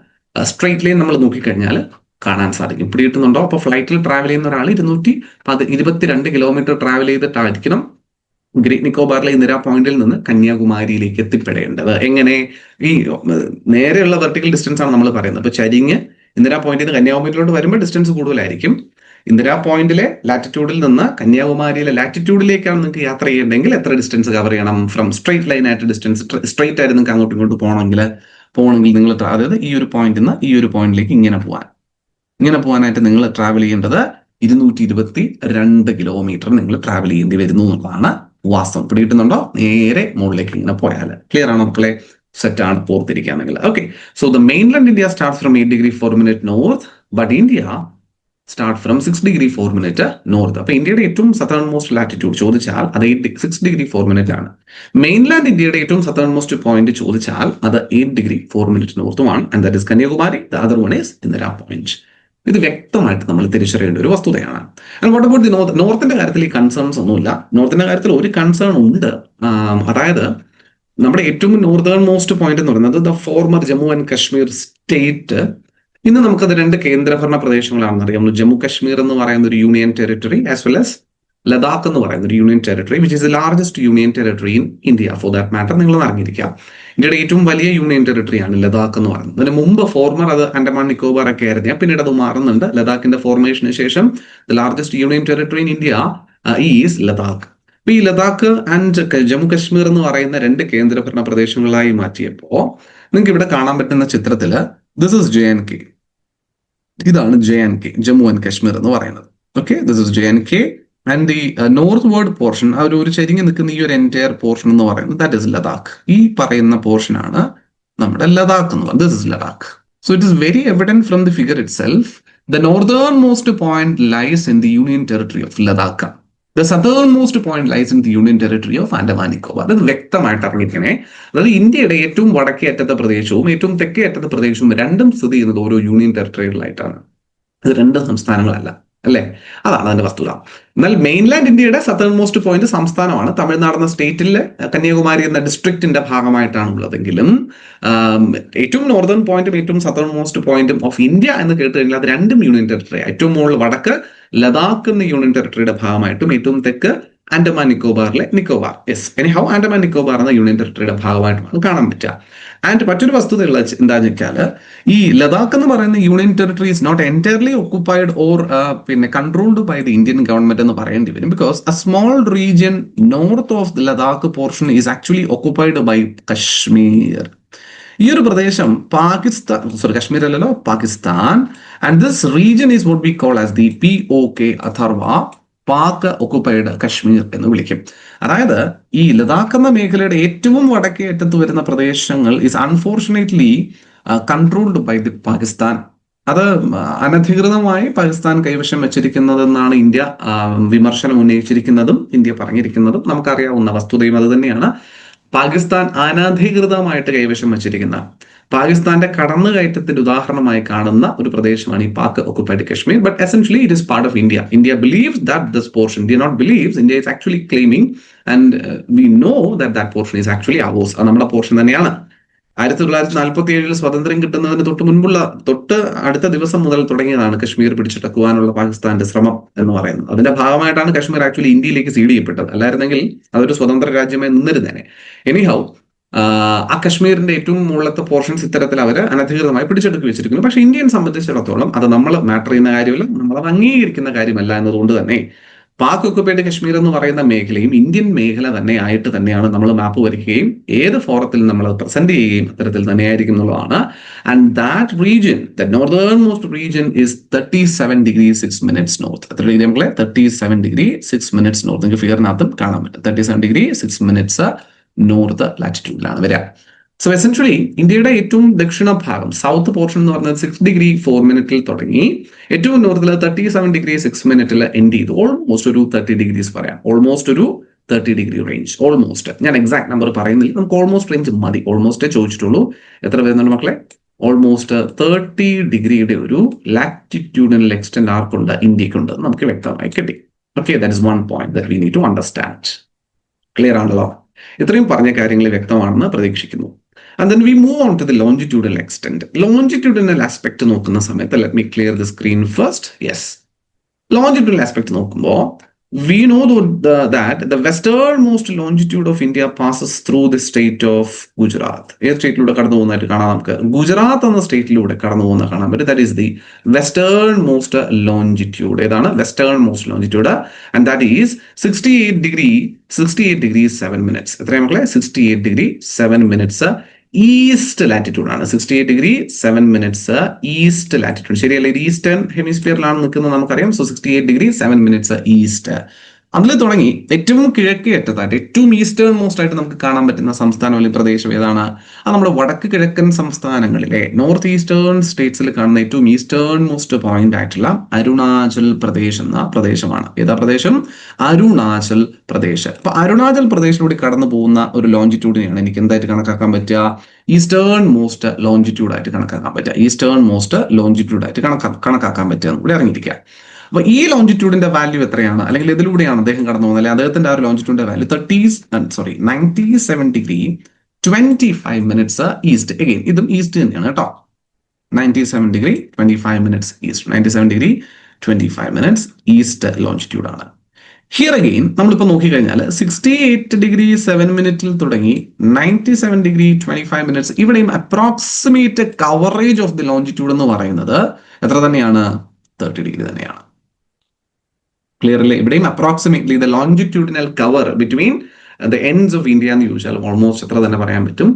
സ്ട്രെയിറ്റ് ലൈൻ നമ്മൾ നോക്കിക്കഴിഞ്ഞാൽ കാണാൻ സാധിക്കും. പിടികിട്ടുന്നുണ്ടോ? അപ്പൊ ഫ്ലൈറ്റിൽ ട്രാവൽ ചെയ്യുന്ന ഒരാൾ 222 കിലോമീറ്റർ ട്രാവൽ ചെയ്തിട്ടായിരിക്കണം ഗ്രേറ്റ് നിക്കോബാറിലെ ഇന്ദിര പോയിന്റിൽ നിന്ന് കന്യാകുമാരിയിലേക്ക് എത്തിപ്പെടേണ്ടത്. എങ്ങനെ? ഈ നേരെയുള്ള വെർട്ടിക്കൽ ഡിസ്റ്റൻസ് ആണ് നമ്മൾ പറയുന്നത്. അപ്പൊ ചരിഞ്ഞ് ഇന്ദിര പോയിന്റിൽ നിന്ന് കന്യാകുമാരിയിലോട്ട് വരുമ്പോൾ ഡിസ്റ്റൻസ് കൂടുതലായിരിക്കും. ഇന്ദിര പോയിന്റിലെ ലാറ്റിറ്റ്യൂഡിൽ നിന്ന് കന്യാകുമാരിയിലെ ലാറ്റിറ്റ്യൂഡിലേക്കാണ് നിങ്ങൾക്ക് യാത്ര ചെയ്യേണ്ടെങ്കിൽ എത്ര ഡിസ്റ്റൻസ് കവർ ചെയ്യണം? ഫ്രം സ്ട്രെയിറ്റ് ലൈൻ ആയിട്ട് ഡിസ്റ്റൻസ് സ്ട്രെയിറ്റ് ആയിട്ട് നിങ്ങൾക്ക് അങ്ങോട്ടും ഇങ്ങോട്ട് പോകണമെങ്കിൽ നിങ്ങൾ അതായത് ഈ ഒരു പോയിന്റിൽ നിന്ന് ഈ ഒരു പോയിന്റിലേക്ക് ഇങ്ങനെ പോകാനായിട്ട് നിങ്ങൾ ട്രാവൽ ചെയ്യേണ്ടത് 222 കിലോമീറ്റർ നിങ്ങൾ ട്രാവൽ ചെയ്യേണ്ടി വരുന്നു എന്നുള്ളതാണ് വാസ്തവം. പിടികിട്ടുന്നുണ്ടോ? നേരെ മുകളിലേക്ക് ഇങ്ങനെ പോയാൽ. ക്ലിയർ ആണോ മക്കളെ? സെറ്റാണ്, പോർത്തിരിക്കുകയാണെങ്കിൽ. Okay, so the mainland India start from 8 degree 4 minute north, but India start from 6 degree 4 minute north. അപ്പൊ ഇന്ത്യയുടെ ഏറ്റവും സതേൺ മോസ്റ്റ് ലാറ്റിറ്റ്യൂഡ് ചോദിച്ചാൽ അത് 6 degree 4 minute ആണ്. മെയിൻലാൻഡ് ഇന്ത്യയുടെ ഏറ്റവും സതേൺ മോസ്റ്റ് പോയിന്റ് ചോദിച്ചാൽ അത് 8 degree 4 minute നോർത്തുമാണ്. And that is Kanyakumari. The other one is Indira Point. ഇത് വ്യക്തമായിട്ട് നമ്മൾ തിരിച്ചറിയേണ്ട ഒരു വസ്തുതയാണ്. ആൻഡ് വാട്ട് അബൌട്ട് ദി നോർത്തിന്റെ കാര്യത്തിൽ ഈ കൺസേൺസ് ഒന്നുമില്ല. നോർത്തിന്റെ കാര്യത്തിൽ ഒരു കൺസേൺ ഉണ്ട്. അതായത് നമ്മുടെ ഏറ്റവും നോർത്തേൺ മോസ്റ്റ് പോയിന്റ് എന്ന് പറയുന്നത് the former Jammu and Kashmir state. ഇന്ന് നമുക്കത് 2 കേന്ദ്രഭരണ പ്രദേശങ്ങളാണെന്ന് അറിയാം. ജമ്മു കശ്മീർ എന്ന് പറയുന്ന ഒരു union territory as well as Ladakh എന്ന് പറയുന്ന ഒരു union territory which is the largest union territory in India for that matter. നിങ്ങൾ അറിഞ്ഞിരിക്കാം, ഇന്ത്യയുടെ ഏറ്റവും വലിയ യൂണിയൻ ടെറിട്ടറിയാണ് ലഡാക്ക് എന്ന് പറയുന്നത്. അതിന് മുമ്പ് ഫോർമർ അത് ആൻഡമാൻ നിക്കോബാർ ഒക്കെ ആയിരുന്നു. പിന്നീട് അത് മാറുന്നുണ്ട്. ലഡാക്കിന്റെ ഫോർമേഷന് ശേഷം the largest union territory in India is Ladakh. അപ്പൊ ഈ ലഡാക്ക് ആൻഡ് ജമ്മു കശ്മീർ എന്ന് പറയുന്ന 2 കേന്ദ്രഭരണ പ്രദേശങ്ങളായി മാറ്റിയപ്പോ നിങ്ങൾക്ക് ഇവിടെ കാണാൻ പറ്റുന്ന ചിത്രത്തില് ദിസ് ഇസ് JNK. ഇതാണ് JNK, ജമ്മു ആൻഡ് കശ്മീർ എന്ന് പറയുന്നത്. Okay, this is JNK. And the north word portion, ഒരു ചരിഞ്ഞ് നിൽക്കുന്ന ഈ ഒരു എൻറ്റയർ പോർഷൻ എന്ന് പറയുന്നത് ദാറ്റ് ഇസ് ലഡാക്ക്. ഈ പറയുന്ന പോർഷനാണ് നമ്മുടെ ലഡാക്ക് എന്ന് പറയുന്നത്. This is Ladakh. So it is very evident from the figure itself. The northernmost point lies in the union territory of Ladakh. The southernmost point lies in the union territory of Andaman Nicobar. അത് വ്യക്തമായിട്ട് അറിഞ്ഞിരിക്കണേ. അതായത് ഇന്ത്യയുടെ ഏറ്റവും വടക്കേ അറ്റത്തെ പ്രദേശവും ഏറ്റവും തെക്കേ അറ്റത്തെ പ്രദേശവും രണ്ടും സ്ഥിതി ചെയ്യുന്നത് ഓരോ യൂണിയൻ ടെറിട്ടറികളായിട്ടാണ്. ഇത് 2 സംസ്ഥാനങ്ങളല്ല അല്ലെ? അതാണ് അതിന്റെ വസ്തുത. എന്നാൽ മെയിൻലാൻഡ് ഇന്ത്യയുടെ സതേൺ മോസ്റ്റ് പോയിന്റ് സംസ്ഥാനമാണ്. തമിഴ്നാട് എന്ന സ്റ്റേറ്റിലെ കന്യാകുമാരി എന്ന ഡിസ്ട്രിക്റ്റിന്റെ ഭാഗമായിട്ടാണ് ഉള്ളതെങ്കിലും ഏറ്റവും നോർത്തേൺ പോയിന്റും ഏറ്റവും സതേൺ മോസ്റ്റ് പോയിന്റും ഓഫ് ഇന്ത്യ എന്ന് കേട്ട് കഴിഞ്ഞാൽ അത് 2 യൂണിയൻ ടെറിട്ടറി. ഏറ്റവും മുകളിൽ വടക്ക് ലഡാക്ക് എന്ന യൂണിയൻ ടെറിട്ടറിയുടെ ഭാഗമായിട്ടും ഏറ്റവും തെക്ക് ആൻഡമാൻ നിക്കോബാറിലെ നിക്കോബാർ. യെസ്, എനിഹൗ ആൻഡമാൻ നിക്കോബാർ എന്ന യൂണിയൻ ടെറിട്ടറിയുടെ ഭാഗമായിട്ടുമാണ് കാണാൻ പറ്റുക. ആൻഡ് മറ്റൊരു വസ്തുതയുള്ള എന്താണെന്ന് വെച്ചാൽ ഈ ലഡാക്ക് എന്ന് പറയുന്ന union territory is not entirely occupied or controlled by the Indian government എന്ന് പറയേണ്ടി വരും. Because a small region north of the Ladakh portion is actually occupied by Kashmir. ഈ ഒരു പ്രദേശം കശ്മീർ അല്ലല്ലോ, Pakistan. And this region is what we call as the POK അഥവാ Pak occupied Kashmir എന്ന് വിളിക്കും. അതായത് ഈ ലഡാക്ക് എന്ന മേഖലയുടെ ഏറ്റവും വടക്കേ അറ്റത്ത് വരുന്ന പ്രദേശങ്ങൾ is unfortunately controlled by the Pakistan അത് അനധികൃതമായി പാകിസ്ഥാൻ കൈവശം വെച്ചിരിക്കുന്നതെന്നാണ് ഇന്ത്യ വിമർശനം ഉന്നയിച്ചിരിക്കുന്നതും ഇന്ത്യ പറഞ്ഞിരിക്കുന്നതും നമുക്കറിയാവുന്ന വസ്തുതയും അത് തന്നെയാണ്. പാകിസ്ഥാൻ അനധികൃതമായിട്ട് കൈവശം വച്ചിരിക്കുന്ന പാകിസ്ഥാന്റെ കടന്നുകയറ്റത്തിന്റെ ഉദാഹരണമായി കാണുന്ന ഒരു പ്രദേശമാണ് ഈ Pak occupied Kashmir. But essentially it is part of India. India believes that this portion, India not believes, India is actually claiming and we know that portion is actually ours. അത് നമ്മുടെ പോർഷൻ തന്നെയാണ്. 1947 സ്വാതന്ത്ര്യം കിട്ടുന്നതിന് തൊട്ട് അടുത്ത ദിവസം മുതൽ തുടങ്ങിയതാണ് കശ്മീർ പിടിച്ചെടുക്കുവാനുള്ള പാകിസ്ഥാന്റെ ശ്രമം എന്ന് പറയുന്നത്. അതിന്റെ ഭാഗമായിട്ടാണ് കശ്മീർ ആക്ച്വലി ഇന്ത്യയിലേക്ക് സീഡ് ചെയ്യപ്പെട്ടത്. അല്ലായിരുന്നെങ്കിൽ അതൊരു സ്വതന്ത്ര രാജ്യമായി നിന്നിരുന്നേനെ. എനിഹൗ ആ കശ്മീരിന്റെ ഏറ്റവും മുകളിലത്തെ പോർഷൻസ് ഇത്തരത്തിൽ അവർ അനധികൃതമായി പിടിച്ചെടുക്കി വെച്ചിരിക്കുന്നു. പക്ഷെ ഇന്ത്യയെ സംബന്ധിച്ചിടത്തോളം അത് നമ്മൾ മാറ്റർ ചെയ്യുന്ന കാര്യമല്ല, നമ്മൾ അത് അംഗീകരിക്കുന്ന കാര്യമല്ല എന്നതുകൊണ്ട് തന്നെ പാക് ഒക്കുപൈഡ് കശ്മീർ എന്ന് പറയുന്ന മേഖലയും ഇന്ത്യൻ മേഖല തന്നെ ആയിട്ട് തന്നെയാണ് നമ്മൾ മാപ്പ് വരയ്ക്കുകയും ഏത് ഫോറത്തിൽ നമ്മൾ പ്രസന്റ് ചെയ്യുകയും അത്തരത്തിൽ തന്നെയായിരിക്കും എന്നുള്ളതാണ്. And that region, the northern most region is 37 degree 6 minutes north. എത്ര ഡിഗ്രി മക്കളെ? 37 ഡിഗ്രി 6 മിനിറ്റ്സ് നോർത്ത്. നിങ്ങൾക്ക് ഫിഗറിനകത്തും കാണാൻ പറ്റും. 37 ഡിഗ്രി 6 മിനിറ്റ്സ് നോർത്ത് ലാറ്റിറ്റ്യൂഡിലാണ് വരിക. സോ എസെൻഷ്യലി ഇന്ത്യയുടെ ഏറ്റവും ദക്ഷിണ ഭാഗം സൗത്ത് പോർഷൻ എന്ന് പറയുന്നത് 6 ഡിഗ്രി 4 മിനിറ്റിൽ തുടങ്ങി ഏറ്റവും നോർത്തിൽ 37 ഡിഗ്രി 6 മിനിറ്റിൽ എൻഡ് ചെയ്തു. ഓൾമോസ്റ്റ് ഒരു 30 ഡിഗ്രീസ് പറയാം. ഓൾമോസ്റ്റ് ഒരു 30 ഡിഗ്രി റേഞ്ച്. ഓൾമോസ്റ്റ്, ഞാൻ എക്സാക്ട് നമ്പർ പറയുന്നില്ല, നമുക്ക് ഓൾമോസ്റ്റ് റേഞ്ച് മതി. ഓൾമോസ്റ്റ് ചോദിച്ചിട്ടുള്ളൂ. എത്ര വരുന്നുണ്ട് മക്കളെ? ഓൾമോസ്റ്റ് 30 ഡിഗ്രിയുടെ ഒരു ലാറ്റിറ്റ്യൂഡിനൽ എക്സ്റ്റെൻഡ് ആർക്കുണ്ട് ഇന്ത്യക്കുണ്ട് നമുക്ക് വ്യക്തമായി കിട്ടി. Okay, that is one point that we need to understand. Clear ആണല്ലോ? ഇത്രയും പറഞ്ഞ കാര്യങ്ങൾ വ്യക്തമാണെന്ന് പ്രതീക്ഷിക്കുന്നു. And then we move on to the longitudinal extent. Longitudinal aspect നോക്കുന്ന സമയത്ത്, let me clear the screen first. Yes. Longitudinal aspect നോക്കുമ്പോൾ we know that the westernmost longitude of India passes through the state of Gujarat. ഏത് സ്റ്റേറ്റിലൂടെ കടന്നു പോകുന്നതായിട്ട് കാണാം നമുക്ക്? ഗുജറാത്ത് എന്ന സ്റ്റേറ്റിലൂടെ കടന്നു പോകുന്ന കാണാൻ പറ്റും. That is the westernmost longitude. ഏതാണ് westernmost longitude? And that is 68 degree 7 minutes. എത്രയാണ് മക്കളെ? 68 degree 7 minutes ഈസ്റ്റ് ലാറ്റിറ്റ്യൂഡ് ആണ്. 68 ഡിഗ്രി 7 മിനിറ്റ്സ് ഈസ്റ്റ് ലാറ്റിറ്റ്യൂഡ്. ശരിയല്ലേ? ഇത് ഈസ്റ്റേൺ ഹെമിസ്ഫിയറിലാണ് നിൽക്കുന്നത് നമുക്കറിയാം. So 68 degree 7 minutes east. അതിൽ തുടങ്ങി ഏറ്റവും കിഴക്കേ അറ്റത്തായിട്ട് ഏറ്റവും ഈസ്റ്റേൺ മോസ്റ്റ് ആയിട്ട് നമുക്ക് കാണാൻ പറ്റുന്ന സംസ്ഥാനം അല്ലെങ്കിൽ പ്രദേശം ഏതാണ്? അത് നമ്മുടെ വടക്ക് കിഴക്കൻ സംസ്ഥാനങ്ങളിലെ നോർത്ത് ഈസ്റ്റേൺ സ്റ്റേറ്റ്സിൽ കാണുന്ന ഏറ്റവും ഈസ്റ്റേൺ മോസ്റ്റ് പോയിന്റ് ആയിട്ടുള്ള അരുണാചൽ പ്രദേശ് എന്ന പ്രദേശമാണ്. ഏതാ പ്രദേശം? അരുണാചൽ പ്രദേശ്. അപ്പൊ അരുണാചൽ പ്രദേശിലൂടെ കടന്നു പോകുന്ന ഒരു ലോഞ്ചിറ്റ്യൂഡിനെയാണ് എനിക്ക് എന്തായിട്ട് കണക്കാക്കാൻ പറ്റുക? ഈസ്റ്റേൺ മോസ്റ്റ് ലോഞ്ചിറ്റ്യൂഡ് ആയിട്ട് കണക്കാക്കാൻ പറ്റുക. ഈസ്റ്റേൺ മോസ്റ്റ് ലോഞ്ചിറ്റ്യൂഡ് ആയിട്ട് കണക്കാക്കാൻ പറ്റുക എന്ന് കൂടി അറിഞ്ഞിരിക്കുക. അപ്പൊ ഈ ലോഞ്ചിറ്റ്യൂഡിന്റെ വാല്യൂ എത്രയാണ്, അല്ലെങ്കിൽ ഇതിലൂടെയാണ് അദ്ദേഹം കടന്നു പോകുന്നത്, അല്ലെങ്കിൽ അദ്ദേഹത്തിന്റെ ആ ഒരു ലോഞ്ചിറ്റ്യൂഡിന്റെ value 97 degree 25 minutes east. Again ഇതും ഈസ്റ്റ് തന്നെയാണ് കേട്ടോ. 97 degree 25 minutes east. 97 degree 25 minutes east longitude ആണ്. ഹിയർ അഗെയിൻ നമ്മളിപ്പോ നോക്കിക്കഴിഞ്ഞാൽ 68 ഡിഗ്രി 7 മിനിറ്റിൽ തുടങ്ങി 97 ഡിഗ്രി 25 മിനിറ്റ്സ്. ഇവിടെയും approximate coverage of the longitude എന്ന് പറയുന്നത് എത്ര തന്നെയാണ്? 30 ഡിഗ്രി തന്നെയാണ്. ക്ലിയർ അല്ലേ? ഇവിടെയും approximately the longitudinal cover between the ends of India എന്ന് ചോദിച്ചാൽ ഓൾമോസ്റ്റ് എത്ര തന്നെ പറയാൻ പറ്റും?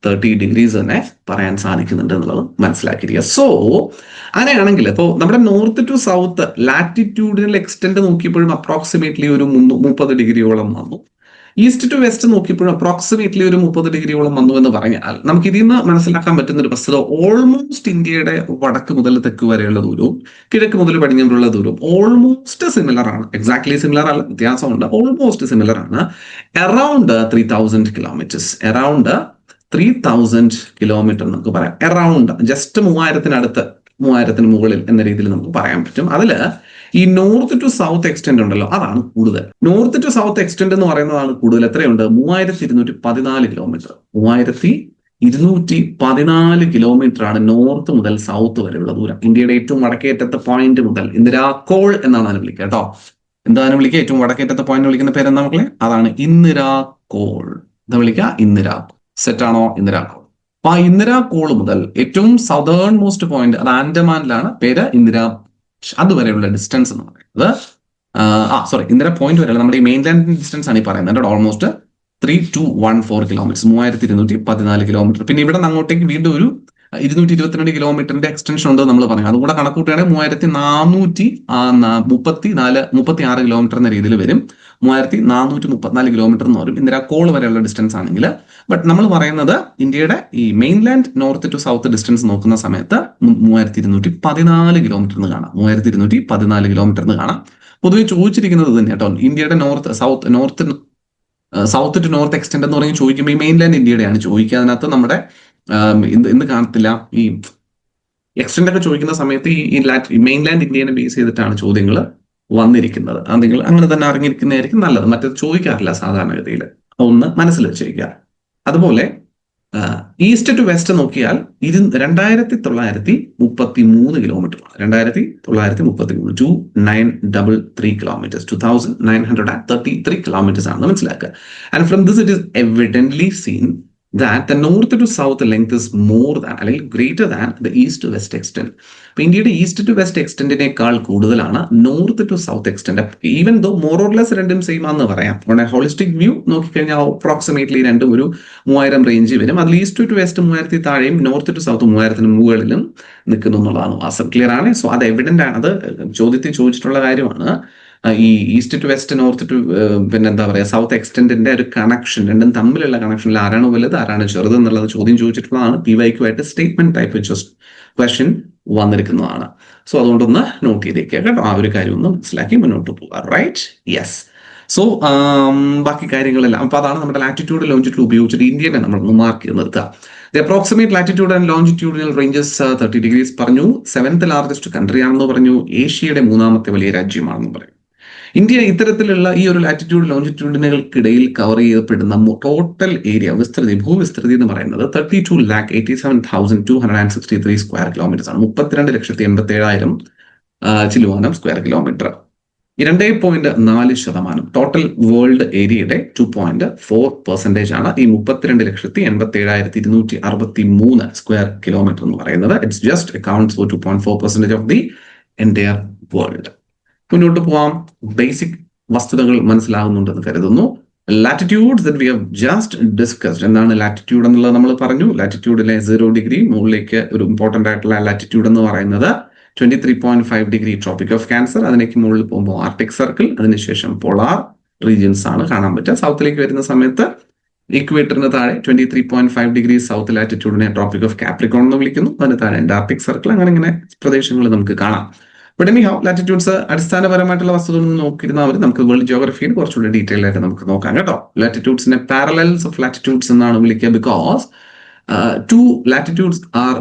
30 ഡിഗ്രീസ് തന്നെ പറയാൻ സാധിക്കുന്നുണ്ട് എന്നുള്ളത് മനസ്സിലാക്കിയിരിക്കുക. സോ അങ്ങനെയാണെങ്കിൽ ഇപ്പോൾ നമ്മുടെ north to south latitudinal extend നോക്കിയപ്പോഴും അപ്രോക്സിമേറ്റ്ലി ഒരു 30 ഡിഗ്രിയോളം വന്നു. ഈസ്റ്റ് ടു വെസ്റ്റ് നോക്കിയപ്പോഴും അപ്രോക്സിമേറ്റ്ലി ഒരു 30 ഡിഗ്രിയോളം വന്നു എന്ന് പറഞ്ഞാൽ നമുക്ക് ഇതിൽ നിന്ന് മനസ്സിലാക്കാൻ പറ്റുന്ന ഒരു വസ്തുത, ഓൾമോസ്റ്റ് ഇന്ത്യയുടെ വടക്ക് മുതൽ തെക്ക് വരെയുള്ള ദൂരവും കിഴക്ക് മുതൽ പടിഞ്ഞാറുള്ള ദൂരവും ഓൾമോസ്റ്റ് സിമിലർ ആണ്. എക്സാക്ട്ലി സിമിലർ അല്ല, വ്യത്യാസമുണ്ട്. ഓൾമോസ്റ്റ് സിമിലർ ആണ്. Around 3000 kilometres. അറൌണ്ട് 3000 കിലോമീറ്റർ നമുക്ക് പറയാം. അറൌണ്ട് ജസ്റ്റ് 3000 മുകളിൽ എന്ന രീതിയിൽ നമുക്ക് പറയാൻ പറ്റും. അതില് ഈ നോർത്ത് ടു സൗത്ത് എക്സ്റ്റെൻഡ് ഉണ്ടല്ലോ, അതാണ് കൂടുതൽ. നോർത്ത് ടു സൗത്ത് എക്സ്റ്റെൻഡ് എന്ന് പറയുന്നതാണ് കൂടുതൽ. എത്രയുണ്ട്? 3214 കിലോമീറ്റർ. 3214 കിലോമീറ്റർ ആണ് നോർത്ത് മുതൽ സൗത്ത് വരെയുള്ള ദൂരം. ഇന്ത്യയുടെ ഏറ്റവും വടക്കേറ്റത്തെ പോയിന്റ് മുതൽ ഇന്ദിരാകോൾ എന്നാണ് അതിനെ വിളിക്കുക കേട്ടോ. എന്താണ് വിളിക്കുക? ഏറ്റവും വടക്കേറ്റത്തെ പോയിന്റ് വിളിക്കുന്ന പേര് എന്താ മക്കളെ? അതാണ് ഇന്ദിരാകോൾ. എന്താ വിളിക്കുക? ഇന്ദിരാകോൾ. സെറ്റ് ആണോ? ഇന്ദിരാകോൾ. അപ്പൊ ആ ഇന്ദിരാകോൾ മുതൽ ഏറ്റവും സൗതേൺ മോസ്റ്റ് പോയിന്റ് അത് ആൻഡമാനിലാണ്. പേര് ഇന്ദിരാ. അതുവരെയുള്ള ഡിസ്റ്റൻസ് എന്ന് പറയുന്നത് ഇന്ദിര പോയിന്റ് വരെയുള്ള നമ്മുടെ ഈ മെയിൻലാൻഡ് ഡിസ്റ്റൻസ് ആണ് ഈ പറയുന്നത്. Almost 3214 kilometre. 3214 കിലോമീറ്റർ. പിന്നെ ഇവിടെ നിന്ന് അങ്ങോട്ടേക്ക് വീണ്ടും ഒരു 222 കിലോമീറ്ററിന്റെ എക്സ്റ്റൻഷൻ ഉണ്ട് നമ്മൾ പറഞ്ഞു. അതും കൂടെ കണക്കൂട്ടുകയാണെങ്കിൽ 3436 കിലോമീറ്റർ എന്ന രീതിയിൽ വരും. 3434 എന്ന് പറയും ഇന്ദിരാക്കോൾ വരെയുള്ള ഡിസ്റ്റൻസ് ആണെങ്കിൽ. ബട്ട് നമ്മൾ പറയുന്നത് ഇന്ത്യയുടെ ഈ mainland north to south distance നോക്കുന്ന സമയത്ത് 3214 കിലോമീറ്റർ എന്ന് കാണാം. 3214 കിലോമീറ്റർ എന്ന് കാണാം. പൊതുവെ ചോദിച്ചിരിക്കുന്നത് തന്നെ കേട്ടോ, ഇന്ത്യയുടെ സൗത്ത് ടു നോർത്ത് എക്സ്റ്റെൻഡ് എന്ന് പറഞ്ഞ് ചോദിക്കുമ്പോൾ ഈ മെയിൻലാൻഡ് ഇന്ത്യയുടെയാണ് ചോദിക്കുക. അതിനകത്ത് നമ്മുടെ ഇന്ന് കാണത്തില്ല ഈ എക്സ്റ്റെൻഡ് ഒക്കെ ചോദിക്കുന്ന സമയത്ത് ഈ മെയിൻലാൻഡ് ഇന്ത്യനെ ബേസ് ചെയ്തിട്ടാണ് ചോദ്യങ്ങൾ വന്നിരിക്കുന്നത്. അത് നിങ്ങൾ അങ്ങനെ തന്നെ അറിഞ്ഞിരിക്കുന്നതായിരിക്കും നല്ലത്. മറ്റേത് ചോദിക്കാറില്ല സാധാരണഗതിയിൽ. ഒന്ന് മനസ്സിൽ വെച്ചിരിക്കുക. അതുപോലെ ഈസ്റ്റ് ടു വെസ്റ്റ് നോക്കിയാൽ 2933 കിലോമീറ്ററാണ്. 2933 2933 കിലോമീറ്റേഴ്സ് 2933 കിലോമീറ്റേഴ്സ് ആണെന്ന് മനസ്സിലാക്കുക. And from this it is evidently seen that the north to south length is more than അല്ലെങ്കിൽ greater than the east to west extent. അപ്പൊ ഇന്ത്യയുടെ ഈസ്റ്റ് ടു വെസ്റ്റ് എക്സ്റ്റെന്റിനേക്കാൾ കൂടുതലാണ് north to south extent. Even though more or less രണ്ടും same ആണെന്ന് പറയാം. Holistic view നോക്കിക്കഴിഞ്ഞാൽ approximately രണ്ടും ഒരു 3000 റേഞ്ച് വരും. അതിൽ ഈസ്റ്റ് ടു വെസ്റ്റ് 3000 താഴെയും നോർത്ത് ടു സൗത്ത് 3000 മുകളിലും നിൽക്കുന്നു എന്നുള്ളതാണ് വാസ്തവം. ക്ലിയർ ആണ്. സോ അത് എവിഡന്റ് ആണ്. അത് ചോദ്യത്തിൽ ചോദിച്ചിട്ടുള്ള കാര്യമാണ്. ഈ east to west north to പിന്നെന്താ പറയുക സൗത്ത് എക്സ്റ്റെന്റിന്റെ ഒരു കണക്ഷൻ, രണ്ടും തമ്മിലുള്ള കണക്ഷനിൽ ആരാണ് വലുത് ആരാണ് ചെറുത് എന്നുള്ളത് ചോദ്യം ചോദിച്ചിട്ടുള്ളതാണ്. PYQ ആയിട്ട് സ്റ്റേറ്റ്മെന്റ് ടൈപ്പ് ക്വസ്റ്റ്യൻ വന്നിരിക്കുന്നതാണ്. സോ അതുകൊണ്ടൊന്ന് നോട്ട് ചെയ്തേക്കുക കേട്ടോ. ആ ഒരു കാര്യം ഒന്ന് മനസ്സിലാക്കി മുന്നോട്ട് പോകാം. Right, yes. സോ ബാക്കി കാര്യങ്ങളെല്ലാം അപ്പൊ അതാണ് നമ്മുടെ ലാറ്റിറ്റ്യൂഡ് ലോഞ്ചിറ്റ്യൂഡ് ഉപയോഗിച്ചിട്ട് ഇന്ത്യനെ നമ്മൾ മാർക്ക് ചെയ്ത് നിർത്തുക. The approximate latitude and longitudinal ranges 30 degrees പറഞ്ഞു. 7th ലാർജസ്റ്റ് കൺട്രി ആണെന്ന് പറഞ്ഞു. ഏഷ്യയുടെ 3ാമത്തെ വലിയ രാജ്യമാണെന്ന് പറഞ്ഞു. ഇന്ത്യ ഇത്തരത്തിലുള്ള ഈ ഒരു ലാറ്റിറ്റ്യൂഡ് ലോഞ്ചിറ്റ്യൂഡിനുകൾക്കിടയിൽ കവർ ചെയ്യപ്പെടുന്ന ടോട്ടൽ ഏരിയ ഭൂവിസ്തൃതി എന്ന് പറയുന്നത് 32,87,263 സ്ക്വയർ കിലോമീറ്റേഴ്സ് ആണ്. 32,87,000 ചില്ലുവാനം സ്ക്വയർ കിലോമീറ്റർ. 2.4% ടോട്ടൽ വേൾഡ് ഏരിയയുടെ 2.4% ആണ് ഈ 32,87,263 സ്ക്വയർ കിലോമീറ്റർ എന്ന് പറയുന്നത്. It's just accounts for 2.4% of the entire world. മുന്നോട്ട് പോവാം. ബേസിക് വസ്തുതകൾ മനസ്സിലാകുന്നുണ്ടെന്ന് കരുതുന്നു. Latitudes that we have just discussed. എന്താണ് ലാറ്റിറ്റ്യൂഡ് എന്നുള്ളത് നമ്മൾ പറഞ്ഞു. ലാറ്റിറ്റ്യൂഡിലെ 0 ഡിഗ്രി മുകളിലേക്ക് ഒരു ഇമ്പോർട്ടന്റ് ആയിട്ടുള്ള ലാറ്റിറ്റ്യൂഡ് എന്ന് പറയുന്നത് 23.5 ഡിഗ്രി ട്രോപ്പിക് ഓഫ് ക്യാൻസർ. അതിലേക്ക് മുകളിൽ പോകുമ്പോൾ ആർട്ടിക് സർക്കിൾ, അതിനുശേഷം പോളാർ റീജിയൻസ് ആണ് കാണാൻ പറ്റുക. സൗത്തിലേക്ക് വരുന്ന സമയത്ത് ഇക്വേറ്ററിന് താഴെ 23.5 ഡിഗ്രി സൗത്ത് ലാറ്റിറ്റ്യൂഡിനെ ട്രോപ്പിക് ഓഫ് കാപ്രിക്കോൺ എന്ന് വിളിക്കുന്നു. അതിന് താഴെ അന്റാർട്ടിക് സർക്കിൾ. അങ്ങനെ ഇങ്ങനെ പ്രദേശങ്ങൾ നമുക്ക് കാണാം. ബട്ട് എനിഹൗ ലാറ്റിറ്റ്യൂഡ്സ് അടിസ്ഥാനപരമായിട്ടുള്ള വസ്തുതകൾ നോക്കിയിരുന്നവർ നമുക്ക് വേൾഡ് ജിയോഗ്രഫിയിൽ കുറച്ചുകൂടി ഡീറ്റെയിൽ ആയിട്ട് നമുക്ക് നോക്കാം കേട്ടോ. ലാറ്റിറ്റ്യൂഡ്സിനെ പാരലൽസ് ഓഫ് ലാറ്റിറ്റ്യൂഡ്സ് എന്നാണ് വിളിക്കുക. Because 2 latitudes are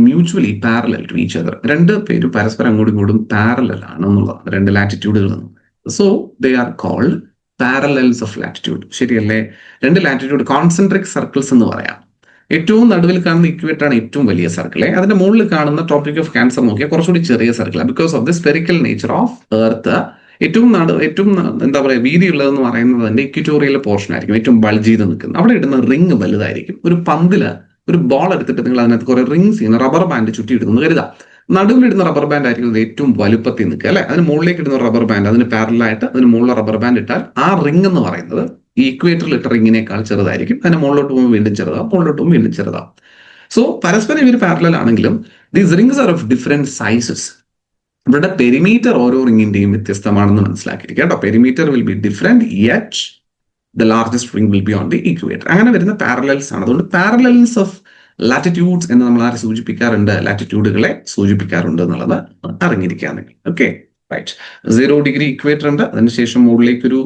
mutually parallel to each other. രണ്ട് പേര് പരസ്പരം അങ്ങോട്ടും ഇങ്ങോട്ടും പാരലൽ ആണ് എന്നുള്ളതാണ് രണ്ട് ലാറ്റിറ്റ്യൂഡുകൾ. So they are called parallels of latitude. ശരിയല്ലേ? രണ്ട് ലാറ്റിറ്റ്യൂഡ് കോൺസെൻട്രിക് സർക്കിൾസ് എന്ന് പറയാം. ഏറ്റവും നടുവിൽ കാണുന്ന ഇക്വേറ്റർ ആണ് ഏറ്റവും വലിയ സർക്കിള്. അതിന്റെ മുകളിൽ കാണുന്ന ട്രോപ്പിക് ഓഫ് ക്യാൻസർ നോക്കിയാൽ കുറച്ചുകൂടി ചെറിയ circle. Because of the spherical nature of earth ഏറ്റവും എന്താ പറയുക വീതിയുള്ളതെന്ന് പറയുന്നത് അതിന്റെ ഇക്വറ്റോറിയൽ പോർഷൻ ആയിരിക്കും. ഏറ്റവും ബൾജ് ചെയ്ത് നിൽക്കുന്നത്. അവിടെ ഇടുന്ന റിംഗ് വലുതായിരിക്കും. ഒരു പന്തില് ഒരു ബോൾ എടുത്തിട്ട് നിങ്ങൾ അതിനകത്ത് കുറെ റിംഗ്സ് ചെയ്യുന്ന റബ്ബർ ബാൻഡ് ചുറ്റി ഇടുന്നത് കരുതാം. നടുവിലിടുന്ന റബ്ബർ ബാൻഡ് ആയിരിക്കും ഏറ്റവും വലുപ്പത്തിൽ നിൽക്കുക അല്ലെ. അതിന് മുകളിലേക്ക് ഇടുന്ന റബ്ബർ ബാൻഡ് അതിന് പാരലായിട്ട് അതിന് മുകളിൽ റബ്ബർ ബാൻഡ് ഇട്ടാൽ ആ റിംഗ് എന്ന് പറയുന്നത് ഈ ഇക്വേറ്ററിൽ ഇട്ട റിങ്ങിനേക്കാൾ ചെറുതായിരിക്കും. അതിന് മുകളിലോട്ട് പോകുമ്പോൾ വീണ്ടും ചെറുതാവും, മുകളിലോട്ട് പോകുമ്പോൾ വീണ്ടും ചെറുതാവും. സോ പരസ്പരം ഇവർ പാരലൽ ആണെങ്കിലും these rings are of different sizes. ഇവിടെ പെരിമീറ്റർ ഓരോ റിംഗിന്റെയും വ്യത്യസ്തമാണെന്ന് മനസ്സിലാക്കിയിരിക്കുക കേട്ടോ. Perimeter will be different yet the largest ring will be on the equator. അങ്ങനെ വരുന്ന പാരലൽസ് ആണ്. അതുകൊണ്ട് പാരലൽസ് ഓഫ് ലാറ്റിറ്റ്യൂഡ്സ് എന്ന് നമ്മൾ ആരെ സൂചിപ്പിക്കാറുണ്ട്? ലാറ്റിറ്റ്യൂഡുകളെ സൂചിപ്പിക്കാറുണ്ട് എന്നുള്ളത് അറിഞ്ഞിരിക്കുകയാണെങ്കിൽ. Okay, right. 0 ഡിഗ്രി ഇക്വേറ്റർ ഉണ്ട്. അതിനുശേഷം മുകളിലേക്കൊരു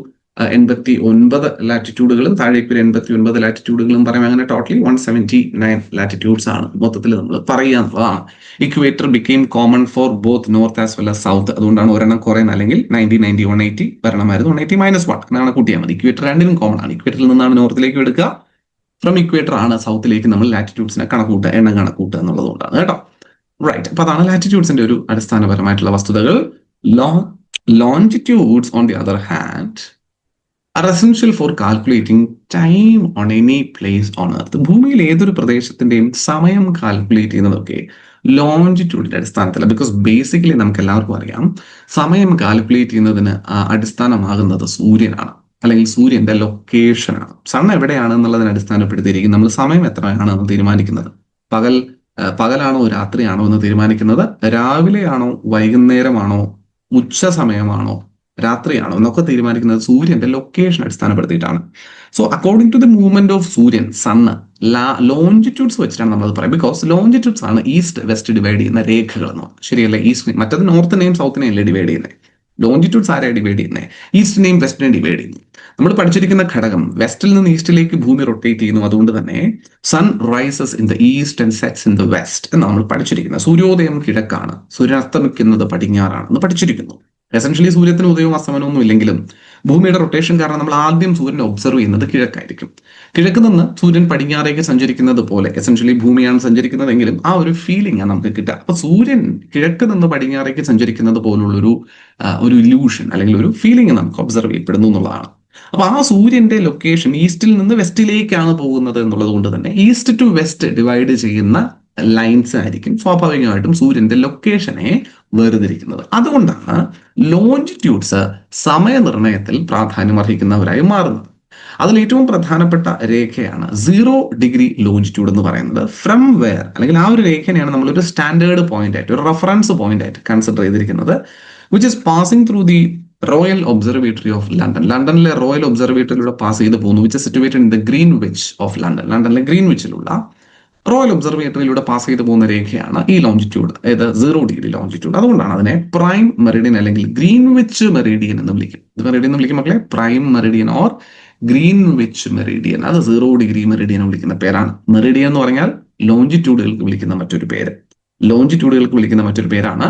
89 ലാറ്റിറ്റ്യൂഡുകളും താഴേക്ക് ഒരു 89 ലാറ്റിറ്റ്യൂഡുകളും പറയും. അങ്ങനെ ടോട്ടലി 179 ലാറ്റിറ്റ്യൂഡ്സ് ആണ് മൊത്തത്തിൽ നമ്മൾ പറയാന്നുള്ളതാണ്. Equator became common for both north as well as south. അതുകൊണ്ടാണ് ഒരെണ്ണം കുറയുന്നത്. അല്ലെങ്കിൽ 90 90 180 വരണമായിരുന്നു. 180 -1 അങ്ങനെ കൂട്ടിയാൽ മതി. ഇക്വേറ്റർ രണ്ടിനും കോമൺ ആണ്. ഇക്വേറ്ററിൽ നിന്നാണ് നോർത്തിലേക്ക് എടുക്കുക. ഫ്രം ഇക്വേറ്റർ ആണ് സൗത്തിലേക്ക് നമ്മൾ ലാറ്റിറ്റ്യൂഡ്സിനെ എണ്ണം കണക്കൂട്ടുക എന്നുള്ളതുകൊണ്ടാണ് കേട്ടോ. റൈറ്റ്. അപ്പൊ അതാണ് ലാറ്റിറ്റ്യൂഡ്സിന്റെ ഒരു അടിസ്ഥാനപരമായിട്ടുള്ള വസ്തുതകൾ. Longitudes on the other hand are essential for calculating time on any place on earth. ഭൂമിയിൽ ഏതൊരു പ്രദേശത്തിന്റെയും സമയം കാൽക്കുലേറ്റ് ചെയ്യുന്നതൊക്കെ ലോഞ്ചിറ്റ്യൂഡിന്റെ അടിസ്ഥാനത്തിലാണ്. ബിക്കോസ് ബേസിക്കലി നമുക്ക് എല്ലാവർക്കും അറിയാം സമയം കാൽക്കുലേറ്റ് ചെയ്യുന്നതിന് അടിസ്ഥാനമാകുന്നത് സൂര്യനാണ്, അല്ലെങ്കിൽ സൂര്യന്റെ ലൊക്കേഷനാണ്. സൺ എവിടെയാണ് എന്നുള്ളതിനെ അടിസ്ഥാനപ്പെടുത്തിയിരിക്കും നമ്മൾ സമയം എത്രയാണെന്ന് തീരുമാനിക്കുന്നത്. പകലാണോ രാത്രിയാണോ എന്ന് തീരുമാനിക്കുന്നത്, രാവിലെയാണോ വൈകുന്നേരമാണോ ഉച്ച സമയമാണോ രാത്രിയാണോ എന്നൊക്കെ തീരുമാനിക്കുന്നത് സൂര്യന്റെ ലൊക്കേഷൻ അടിസ്ഥാനപ്പെടുത്തിയിട്ടാണ്. So according to the movement of സൂര്യൻ സണ്ണ് ലോഞ്ചിറ്റ്യൂഡ്സ് വെച്ചിട്ടാണ് നമ്മളത് പറയുക. ബിക്കോസ് ലോഞ്ചിറ്റ്യൂഡ്സ് ആണ് ഈസ്റ്റ് വെസ്റ്റ് ഡിവൈഡ് ചെയ്യുന്ന രേഖകൾ എന്ന് പറഞ്ഞാൽ. ശരിയല്ലേ? ഈസ്റ്റ് മറ്റത് നോർത്തിനെയും സൗത്തിനെയും അല്ലേ ഡിവൈഡ് ചെയ്യുന്നത്. ലോഞ്ചിറ്റ്യൂഡ്സ് ആരാ ഡിവൈഡ് ചെയ്യുന്നത്? ഈസ്റ്റിനെയും വെസ്റ്റിനെയും ഡിവൈഡ് ചെയ്യുന്നു. നമ്മൾ പഠിച്ചിരിക്കുന്ന ഘടകം വെസ്റ്റിൽ നിന്ന് ഈസ്റ്റിലേക്ക് ഭൂമി റൊട്ടേറ്റ് ചെയ്യുന്നു. അതുകൊണ്ട് തന്നെ sun rises in the east and sets in the west എന്ന് നമ്മൾ പഠിച്ചിരിക്കുന്നത്. സൂര്യോദയം കിഴക്കാണ്, സൂര്യൻ അസ്തമിക്കുന്നത് പടിഞ്ഞാറാണ് എന്ന് പഠിച്ചിരിക്കുന്നു. എസെൻഷ്യലി സൂര്യത്തിന് ഉദയവും അസ്തമനവും ഇല്ലെങ്കിലും ഭൂമിയുടെ റൊട്ടേഷൻ കാരണം നമ്മൾ ആദ്യം സൂര്യനെ ഒബ്സർവ് ചെയ്യുന്നത് കിഴക്കായിരിക്കും. കിഴക്ക് നിന്ന് സൂര്യൻ പടിഞ്ഞാറേക്ക് സഞ്ചരിക്കുന്നത് പോലെ എസെൻഷ്യലി ഭൂമിയാണ് സഞ്ചരിക്കുന്നതെങ്കിലും ആ ഒരു ഫീലിംഗ് ആണ് നമുക്ക് കിട്ടുക. അപ്പൊ സൂര്യൻ കിഴക്ക് നിന്ന് പടിഞ്ഞാറേക്ക് സഞ്ചരിക്കുന്നത് പോലുള്ളൊരു ഒരു ഇല്യൂഷൻ അല്ലെങ്കിൽ ഒരു ഫീലിംഗ് നമുക്ക് ഒബ്സർവ് ചെയ്യപ്പെടുന്നു എന്നുള്ളതാണ്. അപ്പൊ ആ സൂര്യന്റെ ലൊക്കേഷൻ ഈസ്റ്റിൽ നിന്ന് വെസ്റ്റിലേക്കാണ് പോകുന്നത് എന്നുള്ളത് കൊണ്ട് തന്നെ ഈസ്റ്റ് ടു വെസ്റ്റ് ഡിവൈഡ് ചെയ്യുന്ന ലൈൻസ് ആയിരിക്കും സ്വാഭാവികമായിട്ടും സൂര്യന്റെ ലൊക്കേഷനെ വേർതിരിക്കുന്നത്. അതുകൊണ്ടാണ് ലോഞ്ചിറ്റ്യൂഡ്സ് സമയനിർണയത്തിൽ പ്രാധാന്യം അർഹിക്കുന്നവരായി മാറുന്നത്. അതിൽ ഏറ്റവും പ്രധാനപ്പെട്ട രേഖയാണ് 0 ഡിഗ്രി ലോഞ്ചിറ്റ്യൂഡ് എന്ന് പറയുന്നത്. ഫ്രം വെയർ അല്ലെങ്കിൽ ആ ഒരു രേഖനെയാണ് നമ്മളൊരു സ്റ്റാൻഡേർഡ് പോയിന്റ് ആയിട്ട്, ഒരു റെഫറൻസ് പോയിന്റ് ആയിട്ട് കൺസിഡർ ചെയ്തിരിക്കുന്നത്. Which is passing through the royal observatory of London. ലണ്ടനിലെ റോയൽ ഒബ്സർവേറ്ററിയിലൂടെ പാസ് ചെയ്ത് പോകുന്നു. Which is situated in the Greenwich of London. ലണ്ടനിലെ ഗ്രീൻവിച്ചിലുള്ള റോയൽ ഒബ്സർവേറ്ററിയിലൂടെ പാസ് ചെയ്ത് പോകുന്ന രേഖയാണ് ഈ ലോഞ്ചിറ്റ്യൂഡ്, അതായത് 0 ഡിഗ്രി ലോഞ്ചിറ്റ്യൂഡ്. അതുകൊണ്ടാണ് അതിനെ പ്രൈം മെറിഡിയൻ അല്ലെങ്കിൽ ഗ്രീൻവിച്ച് മെറിഡിയൻ എന്ന് വിളിക്കും. ഇത് മെറിഡിയൻ എന്ന് വിളിക്കും മക്കളെ, prime Meridian or Greenwich Meridian. അത് 0 ഡിഗ്രി മെറിഡിയൻ വിളിക്കുന്ന പേരാണ്. മെറിഡിയൻ എന്ന് പറഞ്ഞാൽ ലോഞ്ചിറ്റ്യൂഡുകൾക്ക് വിളിക്കുന്ന മറ്റൊരു പേര്. ലോഞ്ചിറ്റ്യൂഡുകൾക്ക് വിളിക്കുന്ന മറ്റൊരു പേരാണ്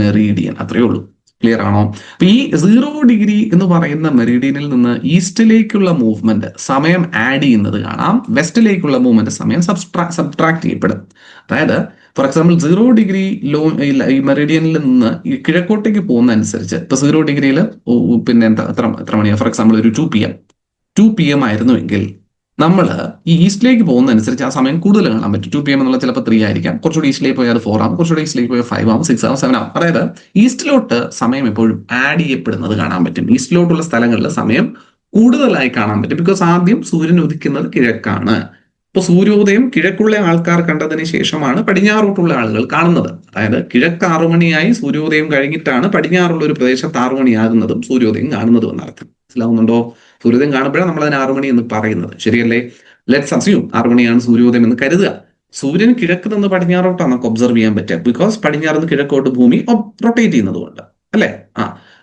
മെറിഡിയൻ. അത്രയേ ഉള്ളൂ. ക്ലിയർ ആണോ? അപ്പൊ ഈ 0 ഡിഗ്രി എന്ന് പറയുന്ന മെറിഡിയനിൽ നിന്ന് ഈസ്റ്റിലേക്കുള്ള മൂവ്മെന്റ് സമയം ആഡ് ചെയ്യുന്നത് കാണാം. വെസ്റ്റിലേക്കുള്ള മൂവ്മെന്റ് സമയം സബ്ട്രാക്ട് ചെയ്യപ്പെടും. അതായത് ഫോർ എക്സാമ്പിൾ 0 ഡിഗ്രി ഈ മെറിഡിയനിൽ നിന്ന് ഈ കിഴക്കോട്ടേക്ക് പോകുന്ന അനുസരിച്ച് ഇപ്പൊ 0 ഡിഗ്രിയിൽ പിന്നെ എത്ര മണിയാണ്? ഫോർ എക്സാമ്പിൾ ഒരു 2 PM ആയിരുന്നുവെങ്കിൽ നമ്മൾ ഈ ഈസ്റ്റിലേക്ക് പോകുന്ന അനുസരിച്ച് ആ സമയം കൂടുതൽ കാണാൻ പറ്റും. 2 PM എന്നുള്ള ചിലപ്പോൾ 3 ആയിരിക്കാം, കുറച്ചുകൂടി ഈസ്റ്റിലേക്ക് പോയാൽ 4 ആവും, കുറച്ചുകൂടി ഈസ്റ്റിലേക്ക് പോയാൽ 5 ആവും, 6 ആവും, 7 ആവും. അതായത് ഈസ്റ്റിലോട്ട് സമയം എപ്പോഴും ആഡ് ചെയ്യപ്പെടുന്നത് കാണാൻ പറ്റും. ഈസ്റ്റിലോട്ടുള്ള സ്ഥലങ്ങളിൽ സമയം കൂടുതലായി കാണാൻ പറ്റും. ബിക്കോസ് ആദ്യം സൂര്യൻ ഉദിക്കുന്നത് കിഴക്കാണ്. ഇപ്പൊ സൂര്യോദയം കിഴക്കുള്ള ആൾക്കാർ കണ്ടതിന് ശേഷമാണ് പടിഞ്ഞാറോട്ടുള്ള ആളുകൾ കാണുന്നത്. അതായത് കിഴക്ക് 6 മണിയായി സൂര്യോദയം കഴിഞ്ഞിട്ടാണ് പടിഞ്ഞാറുള്ള ഒരു പ്രദേശത്ത് 6 മണിയാകുന്നതും സൂര്യോദയം കാണുന്നതും എന്നർത്ഥം. മനസ്സിലാവുന്നുണ്ടോ? സൂര്യോദയം കാണുമ്പോഴാണ് നമ്മൾ അതിന് 6 മണി എന്ന് പറയുന്നത്. ശരിയല്ലേ? ലെറ്റ്സ് അസ്യൂം 6 മണിയാണ് സൂര്യോദയം എന്ന് കരുതുക. സൂര്യൻ കിഴക്ക് നിന്ന് പടിഞ്ഞാറോട്ടാണ് നമുക്ക് ഒബ്സർവ് ചെയ്യാൻ പറ്റുക. ബിക്കോസ് പടിഞ്ഞാറ് നിന്ന് കിഴക്കോട്ട് ഭൂമി റൊട്ടേറ്റ് ചെയ്യുന്നത് കൊണ്ട് അല്ലെ?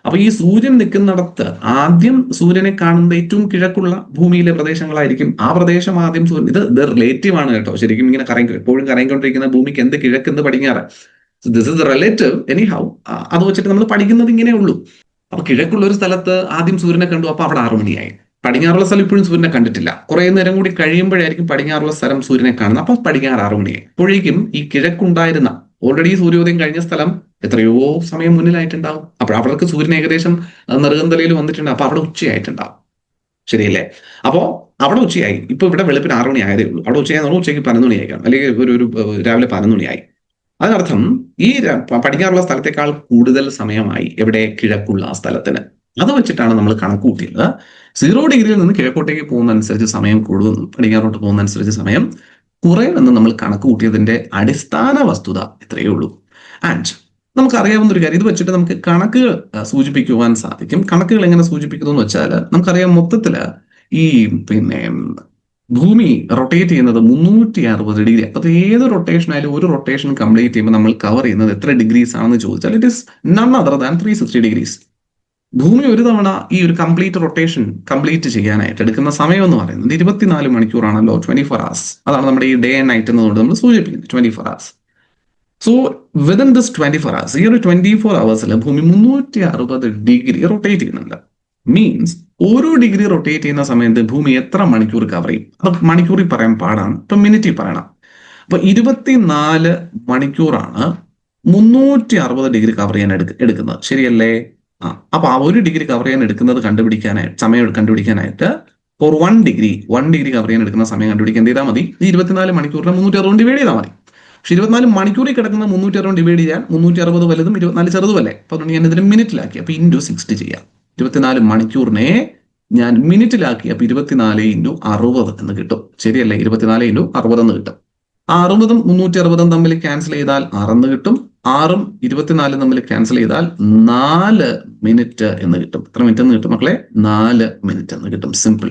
അപ്പൊ ഈ സൂര്യൻ നിൽക്കുന്നിടത്ത് ആദ്യം സൂര്യനെ കാണുന്നത് ഏറ്റവും കിഴക്കുള്ള ഭൂമിയിലെ പ്രദേശങ്ങളായിരിക്കും. ആ പ്രദേശം ആദ്യം സൂര്യൻ, ഇത് റിലേറ്റീവ് ആണ് കേട്ടോ. ശരിക്കും ഇങ്ങനെ എപ്പോഴും കറങ്ങിക്കൊണ്ടിരിക്കുന്ന ഭൂമിക്ക് എന്ത് കിഴക്കെന്ത് പടിഞ്ഞാറ്, this is relative any how. അത് വെച്ചിട്ട് നമ്മൾ പഠിക്കുന്നത് ഇങ്ങനെ ഉള്ളൂ. അപ്പൊ കിഴക്കുള്ള ഒരു സ്ഥലത്ത് ആദ്യം സൂര്യനെ കണ്ടു, അപ്പൊ അവിടെ 6 മണിയായി. പടിഞ്ഞാറുള്ള സ്ഥലം ഇപ്പോഴും സൂര്യനെ കണ്ടിട്ടില്ല. കുറെ നേരം കൂടി കഴിയുമ്പോഴായിരിക്കും പടിഞ്ഞാറുള്ള സ്ഥലം സൂര്യനെ കാണുന്നത്. അപ്പൊ പടിഞ്ഞാറ് 6 മണിയായി. അപ്പോഴേക്കും ഈ കിഴക്കുണ്ടായിരുന്ന ഓൾറെഡി സൂര്യോദയം കഴിഞ്ഞ സ്ഥലം എത്രയോ സമയം മുന്നിലായിട്ടുണ്ടാവും. അപ്പോൾ അവർക്ക് സൂര്യൻ ഏകദേശം നെറുകന്തലയിൽ വന്നിട്ടുണ്ട്. അപ്പൊ അവിടെ ഉച്ചയായിട്ടുണ്ടാവും. ശരിയല്ലേ? അപ്പോ അവിടെ ഉച്ചയായി. ഇപ്പൊ ഇവിടെ വെളുപ്പിന് 6 മണി ആയതേ ഉള്ളൂ. അവിടെ ഉച്ചയായി ഉച്ചയ്ക്ക് 11 മണിയായി കാണും, അല്ലെങ്കിൽ ഒരു രാവിലെ 11 മണിയായി. അതിനർത്ഥം ഈ പടിഞ്ഞാറുള്ള സ്ഥലത്തേക്കാൾ കൂടുതൽ സമയമായി എവിടെ? കിഴക്കുള്ള ആ സ്ഥലത്തിന്. അത് വെച്ചിട്ടാണ് നമ്മൾ കണക്ക് കൂട്ടിയത്. 0 ഡിഗ്രിയിൽ നിന്ന് കിഴക്കോട്ടേക്ക് പോകുന്നതനുസരിച്ച് സമയം കൂടുതലും പടിഞ്ഞാറോട്ട് പോകുന്നതനുസരിച്ച് സമയം കുറയുമെന്ന് നമ്മൾ കണക്ക് കൂട്ടിയതിന്റെ അടിസ്ഥാന വസ്തുത ഇത്രയേ ഉള്ളൂ. ആൻഡ് നമുക്കറിയാവുന്ന ഒരു കാര്യം, ഇത് വെച്ചിട്ട് നമുക്ക് കണക്കുകൾ സൂചിപ്പിക്കുവാൻ സാധിക്കും. കണക്കുകൾ എങ്ങനെ സൂചിപ്പിക്കുന്നു എന്ന് വെച്ചാൽ നമുക്കറിയാം, മൊത്തത്തില് ഈ ഭൂമി റൊട്ടേറ്റ് ചെയ്യുന്നത് 360 ഡിഗ്രി. അപ്പൊ ഏത് റൊട്ടേഷൻ ആയാലും ഒരു റൊട്ടേഷൻ കംപ്ലീറ്റ് ചെയ്യുമ്പോൾ നമ്മൾ കവർ ചെയ്യുന്നത് എത്ര ഡിഗ്രീസ് ആണെന്ന് ചോദിച്ചാൽ it is none other than 360 degrees. ഭൂമി ഒരു തവണ ഈ ഒരു കംപ്ലീറ്റ് റൊട്ടേഷൻ കംപ്ലീറ്റ് ചെയ്യാനായിട്ട് എടുക്കുന്ന സമയം എന്ന് പറയുന്നത് 24 മണിക്കൂറാണല്ലോ, 24 hours. അതാണ് നമ്മുടെ ഈ ഡേ ആൻഡ് നൈറ്റ് എന്നതുകൊണ്ട് നമ്മൾ സൂചിപ്പിക്കുന്നത് 24 hours. So within this 24 hours, ഈ ഒരു 24 hours ഭൂമി 360 ഡിഗ്രി റൊട്ടേറ്റ് ചെയ്യുന്നുണ്ട്. മീൻസ് ഓരോ ഡിഗ്രി റൊട്ടേറ്റ് ചെയ്യുന്ന സമയത്ത് ഭൂമി എത്ര മണിക്കൂർ കവർ ചെയ്യും? അത് മണിക്കൂറിൽ പറയാൻ പാടാണ്, ഇപ്പൊ മിനിറ്റിൽ പറയണം. അപ്പൊ 24 മണിക്കൂറാണ് 360 ഡിഗ്രി കവർ ചെയ്യാൻ എടുക്കുന്നത്. ശരിയല്ലേ? അപ്പൊ ആ 1 ഡിഗ്രി കവർ ചെയ്യാൻ എടുക്കുന്നത് സമയം കണ്ടുപിടിക്കാനായിട്ട് ഫോർ 1 ഡിഗ്രി കവർ ചെയ്യാൻ എടുക്കുന്ന സമയം കണ്ടുപിടിക്കാൻ എന്ത് ചെയ്താൽ മതി? ഈ 24 മണിക്കൂറിനെ 360 ഡിവൈഡ് ചെയ്താൽ മതി. പക്ഷെ 24 മണിക്കൂറിൽ കിടക്കുന്ന 360 ഡിവൈഡ് ചെയ്യാൻ 360 വലുതും 24 ചെറുതുമല്ലേ? അപ്പൊ ഞാൻ ഇതിനെ മിനിറ്റിലാക്കി. അപ്പൊ ഇൻറ്റു 60 ചെയ്യാം. 24 മണിക്കൂറിനെ ഞാൻ മിനിറ്റിലാക്കി. അപ്പൊ 24 × 60 എന്ന് കിട്ടും. ശരിയല്ലേ? 24 × 60 എന്ന് കിട്ടും. ആ 60ഉം 360ഉം തമ്മിൽ ക്യാൻസൽ ചെയ്താൽ 6 എന്ന് കിട്ടും. 6ഉം 24 തമ്മിൽ ക്യാൻസൽ ചെയ്താൽ 4 മിനിറ്റ് എന്ന് കിട്ടും. എത്ര മിനിറ്റ് എന്ന് കിട്ടും മക്കളെ? 4 മിനിറ്റ് എന്ന് കിട്ടും. സിമ്പിൾ.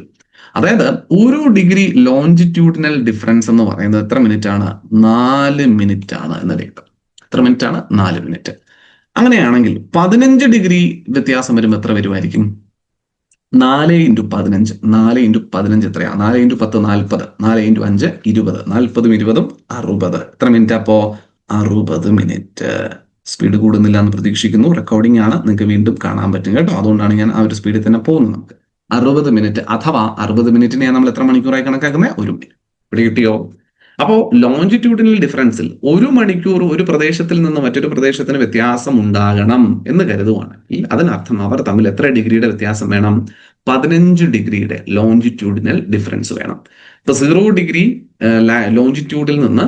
അതായത് 1 ഡിഗ്രി ലോഞ്ചിറ്റ്യൂഡിനൽ ഡിഫറൻസ് എന്ന് പറയുന്നത് എത്ര മിനിറ്റ് ആണ്? 4 മിനിറ്റ് ആണ് എന്ന് കിട്ടും. എത്ര മിനിറ്റ് ആണ്? 4 മിനിറ്റ്. അങ്ങനെയാണെങ്കിൽ 15 ഡിഗ്രി വ്യത്യാസം വരുമ്പോൾ എത്ര വരുമായിരിക്കും? 4 × 15. 4 × 15 എത്രയാ? 4 × 10 40. 4 × 5 20. 40ഉം 20ഉം 60. എത്ര മിനിറ്റ് അപ്പോ? 60 മിനിറ്റ്. സ്പീഡ് കൂടുന്നില്ല എന്ന് പ്രതീക്ഷിക്കുന്നു. റെക്കോർഡിംഗ് ആണ്, നിങ്ങൾക്ക് വീണ്ടും കാണാൻ പറ്റും കേട്ടോ. അതുകൊണ്ടാണ് ഞാൻ ആ ഒരു സ്പീഡിൽ തന്നെ പോകുന്നത്. നമുക്ക് 60 മിനിറ്റ് അഥവാ 60 മിനിറ്റിനെ നമ്മൾ എത്ര മണിക്കൂറായി കണക്കാക്കുന്നത്? 1 മിനിറ്റ്. ഇവിടെ കിട്ടിയോ? അപ്പോ ലോഞ്ചിറ്റ്യൂഡിനൽ ഡിഫറൻസിൽ 1 മണിക്കൂർ ഒരു പ്രദേശത്തിൽ നിന്ന് മറ്റൊരു പ്രദേശത്തിന് വ്യത്യാസം ഉണ്ടാകണം എന്ന് കരുതുവാണെങ്കിൽ അതിനർത്ഥം അവർ തമ്മിൽ എത്ര ഡിഗ്രിയുടെ വ്യത്യാസം വേണം? 15 ഡിഗ്രിയുടെ ലോഞ്ചിറ്റ്യൂഡിനൽ ഡിഫറൻസ് വേണം. ഇപ്പൊ 0 ഡിഗ്രി ലോഞ്ചിറ്റ്യൂഡിൽ നിന്ന്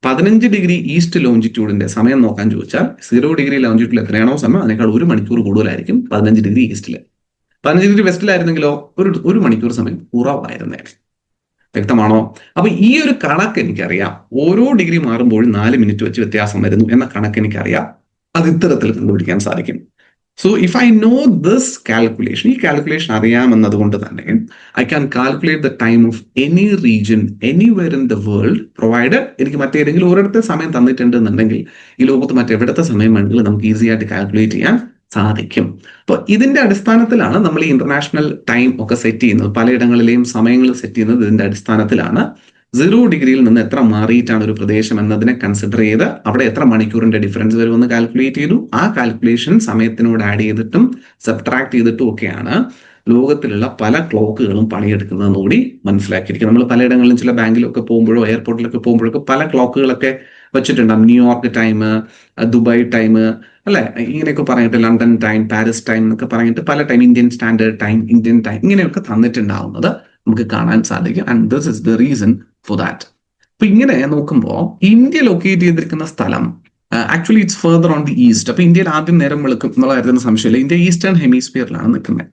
15 ഡിഗ്രി ഈസ്റ്റ് ലോഞ്ചിറ്റ്യൂഡിന്റെ സമയം നോക്കാൻ ചോദിച്ചാൽ 0 ഡിഗ്രി ലോഞ്ചിറ്റ്യൂഡിൽ എത്രയാണോ സമയം അതിനേക്കാൾ 1 മണിക്കൂർ കൂടുതലായിരിക്കും 15 ഡിഗ്രി ഈസ്റ്റില്. 15 ഡിഗ്രി വെസ്റ്റിലായിരുന്നെങ്കിലോ ഒരു മണിക്കൂർ സമയം കുറവായിരുന്നേ. വ്യക്തമാണോ? അപ്പൊ ഈ ഒരു കണക്ക് എനിക്കറിയാം. ഓരോ ഡിഗ്രി മാറുമ്പോഴും 4 മിനിറ്റ് വെച്ച് വ്യത്യാസം വരുന്നു എന്ന കണക്ക് എനിക്കറിയാം. അത് ഇത്തരത്തിൽ കണ്ടുപിടിക്കാൻ സാധിക്കും. So if I know this calculation, ഈ കാൽക്കുലേഷൻ അറിയാമെന്നത് കൊണ്ട് തന്നെ I can calculate the time of any region anywhere in the world provided എനിക്ക് മറ്റേതെങ്കിലും ഒരിടത്തെ സമയം തന്നിട്ടുണ്ടെന്നുണ്ടെങ്കിൽ ഈ ലോകത്ത് മറ്റെവിടത്തെ സമയം വേണമെങ്കിലും നമുക്ക് ഈസി ആയിട്ട് കാൽക്കുലേറ്റ് ചെയ്യാൻ സാധിക്കും. അപ്പോൾ ഇതിന്റെ അടിസ്ഥാനത്തിലാണ് നമ്മൾ ഈ ഇന്റർനാഷണൽ ടൈം ഒക്കെ സെറ്റ് ചെയ്യുന്നത്. പലയിടങ്ങളിലെയും സമയങ്ങൾ സെറ്റ് ചെയ്യുന്നത് ഇതിന്റെ അടിസ്ഥാനത്തിലാണ്. 0 ഡിഗ്രിയിൽ നിന്ന് എത്ര മാറിയിട്ടാണ് ഒരു പ്രദേശം എന്നതിനെ കൺസിഡർ ചെയ്ത് അവിടെ എത്ര മണിക്കൂറിന്റെ ഡിഫറൻസ് വരുമെന്ന് കാൽക്കുലേറ്റ് ചെയ്തു. ആ കാൽക്കുലേഷൻ സമയത്തിനോട് ആഡ് ചെയ്തിട്ടും സബ്ട്രാക്ട് ചെയ്തിട്ടും ഒക്കെയാണ് ലോകത്തിലുള്ള പല ക്ലോക്കുകളും പണിയെടുക്കുന്നതെന്ന് കൂടി മനസ്സിലാക്കിയിരിക്കും. നമ്മൾ പലയിടങ്ങളിലും ചില ബാങ്കിലൊക്കെ പോകുമ്പോഴോ എയർപോർട്ടിലൊക്കെ പോകുമ്പോഴൊക്കെ പല ക്ലോക്കുകളൊക്കെ വെച്ചിട്ടുണ്ടാകും. ന്യൂയോർക്ക് ടൈം, ദുബായ് ടൈം, അല്ലെ, ഇങ്ങനെയൊക്കെ പറഞ്ഞിട്ട് ലണ്ടൻ ടൈം, പാരീസ് ടൈം എന്നൊക്കെ പറഞ്ഞിട്ട് പല time, Indian standard time, Indian time, ഇങ്ങനെയൊക്കെ തന്നിട്ടുണ്ടാവുന്നത് നമുക്ക് കാണാൻ സാധിക്കും. And this is the reason for that. അപ്പൊ ഇങ്ങനെ നോക്കുമ്പോൾ ഇന്ത്യ ലൊക്കേറ്റ് ചെയ്തിരിക്കുന്ന സ്ഥലം actually it's further on the east. അപ്പൊ ഇന്ത്യയിൽ ആദ്യം നേരം വെളുക്കും എന്നുള്ള കാര്യത്തിന് സംശയമില്ല. ഇന്ത്യ ഈസ്റ്റേൺ ഹെമിസ്ഫിയറിലാണ് നിൽക്കുന്നത്.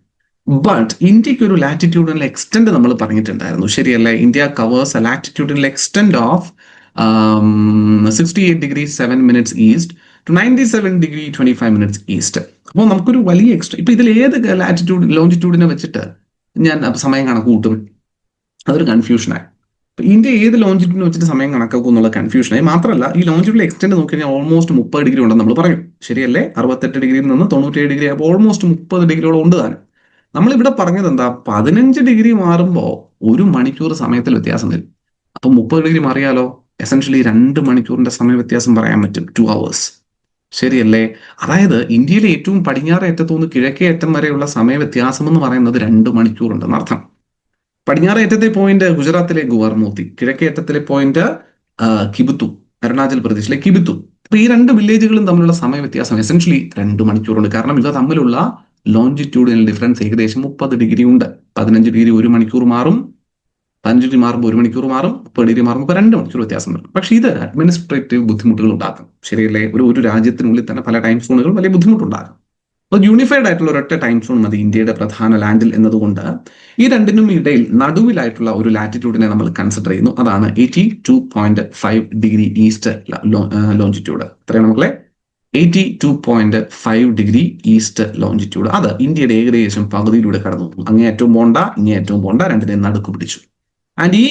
ബട്ട് ഇന്ത്യക്ക് ഒരു ലാറ്റിറ്റ്യൂഡിനൽ എക്സ്റ്റെന്റ് നമ്മൾ പറഞ്ഞിട്ടുണ്ടായിരുന്നു, ശരിയല്ലേ? India covers A latitudinal extent of 68 degree 7 minutes east to 97 degree 25 minutes east. അപ്പോൾ നമുക്കൊരു വലിയ എക്സ്ട്രാ. ഇപ്പൊ ഇതിൽ ഏത് ലാറ്റിറ്റ്യൂഡ് ലോഞ്ചിറ്റ്യൂഡിനെ വെച്ചിട്ട് ഞാൻ സമയം കണക്ക് കൂട്ടും? അതൊരു കൺഫ്യൂഷനായി. ഇപ്പൊ ഇന്ത്യ ഏത് ലോഞ്ചിറ്റ്യൂഡിനെ വെച്ചിട്ട് സമയം കണക്കാക്കും എന്നുള്ള കൺഫ്യൂഷനായി. മാത്രമല്ല ഈ ലോഞ്ചിറ്റ്യൂഡിൽ എക്സ്റ്റെൻഡ് നോക്കി കഴിഞ്ഞാൽ ഓൾമോസ്റ്റ് 30 ഡിഗ്രി ഉണ്ടെന്ന് നമ്മൾ പറയും, ശരിയല്ലേ? 68 ഡിഗ്രിയിൽ നിന്ന് 97 ഡിഗ്രി അപ്പോൾ ഓൾമോസ്റ്റ് 30 ഡിഗ്രിയോളം ഉണ്ട് താനും. നമ്മളിവിടെ പറഞ്ഞത് എന്താ? 15 ഡിഗ്രി മാറുമ്പോൾ 1 മണിക്കൂർ സമയത്തിൽ വ്യത്യാസം വരും. അപ്പൊ 30 ഡിഗ്രി മാറിയാലോ എസെൻഷ്യലി 2 മണിക്കൂറിന്റെ സമയ വ്യത്യാസം പറയാൻ പറ്റും, 2 hours, ശരിയല്ലേ? അതായത് ഇന്ത്യയിലെ ഏറ്റവും പടിഞ്ഞാറേ അറ്റത്തുനിന്ന് കിഴക്കേ അറ്റം വരെയുള്ള സമയ വ്യത്യാസം എന്ന് പറയുന്നത് 2 മണിക്കൂറുണ്ടെന്ന് അർത്ഥം. പടിഞ്ഞാറേ അറ്റത്തെ പോയിന്റ് ഗുജറാത്തിലെ ഗുവാർമോത്തി, കിഴക്കേ അറ്റത്തിലെ പോയിന്റ് കിബുത്തു, അരുണാചൽ പ്രദേശിലെ കിബുത്തു. അപ്പൊ ഈ 2 വില്ലേജുകളും തമ്മിലുള്ള സമയ വ്യത്യാസം എസെൻഷ്യലി 2 മണിക്കൂറുണ്ട്. കാരണം ഇവ തമ്മിലുള്ള ലോഞ്ചിറ്റ്യൂഡിനൽ ഡിഫറൻസ് ഏകദേശം 30 ഡിഗ്രി ഉണ്ട്. 15 ഡിഗ്രി 1 മണിക്കൂർ മാറും, 15 ഡിഗ്രി മാറുമ്പോൾ 1 മണിക്കൂർ മാറും, 30 ഡിഗ്രി മാറുമ്പോൾ 2 മണിക്കൂർ വ്യത്യാസം വരും. പക്ഷേ ഇത് അഡ്മിനിസ്ട്രേറ്റീവ് ബുദ്ധിമുട്ടുകൾ ഉണ്ടാക്കും, ശരിയല്ലേ? ഒരു രാജ്യത്തിനുള്ളിൽ തന്നെ പല ടൈം സോണുകൾ വലിയ ബുദ്ധിമുട്ടുണ്ടാകും. അപ്പോൾ യൂണിഫൈഡ് ആയിട്ടുള്ള ഒരൊറ്റ ടൈം സോൺ മതി ഇന്ത്യയുടെ പ്രധാന ലാൻഡിൽ എന്നതുകൊണ്ട് ഈ രണ്ടിനും ഇടയിൽ നടുവിലായിട്ടുള്ള ഒരു ലാറ്റിറ്റ്യൂഡിനെ നമ്മൾ കൺസിഡർ ചെയ്യുന്നു. അതാണ് 82.5 ഡിഗ്രി ഈസ്റ്റ് ലോഞ്ചിറ്റ്യൂഡ്. എത്രയാണ് മക്കളെ? 82.5 ഡിഗ്രി ഈസ്റ്റ് ലോഞ്ചിറ്റ്യൂഡ്. അത് ഇന്ത്യയുടെ ഏകദേശം പകുതിയിലൂടെ കടന്നു. അങ്ങേയറ്റവും പോണ്ട, ഇങ്ങേയറ്റവും പോണ്ട, രണ്ടിനെ നടുക്ക് പിടിച്ചു. ആൻഡ് ഈ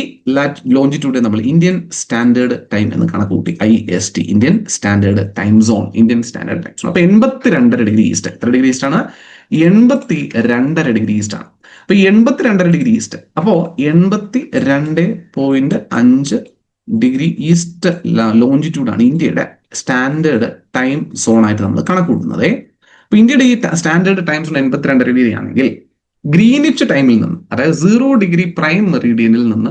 ലോഞ്ചിറ്റ്യൂഡ് നമ്മൾ ഇന്ത്യൻ സ്റ്റാൻഡേർഡ് ടൈം എന്ന് കണക്കുകൂട്ടി, IST, Indian standard time zone, Indian standard time zone. അപ്പൊ 82.5 ഡിഗ്രി ഈസ്റ്റ്. എത്ര ഡിഗ്രി ഈസ്റ്റ് ആണ്? 82.5 ഡിഗ്രി ഈസ്റ്റ് ആണ്. അപ്പൊ 82.5 ഡിഗ്രി ഈസ്റ്റ്. അപ്പോ 82.5 ഡിഗ്രി ഈസ്റ്റ് ലോഞ്ചിറ്റ്യൂഡ് ആണ് ഇന്ത്യയുടെ സ്റ്റാൻഡേർഡ് ടൈം സോൺ ആയിട്ട് നമ്മൾ കണക്കുകൂട്ടുന്നത്. അപ്പൊ ഇന്ത്യയുടെ ഈ സ്റ്റാൻഡേർഡ് ടൈം സോൺ 82 ഡിഗ്രി ആണെങ്കിൽ ഗ്രീനിച്ച് ടൈമിൽ നിന്ന്, അതായത് 0 ഡിഗ്രി പ്രൈം മെറീഡിയനിൽ നിന്ന്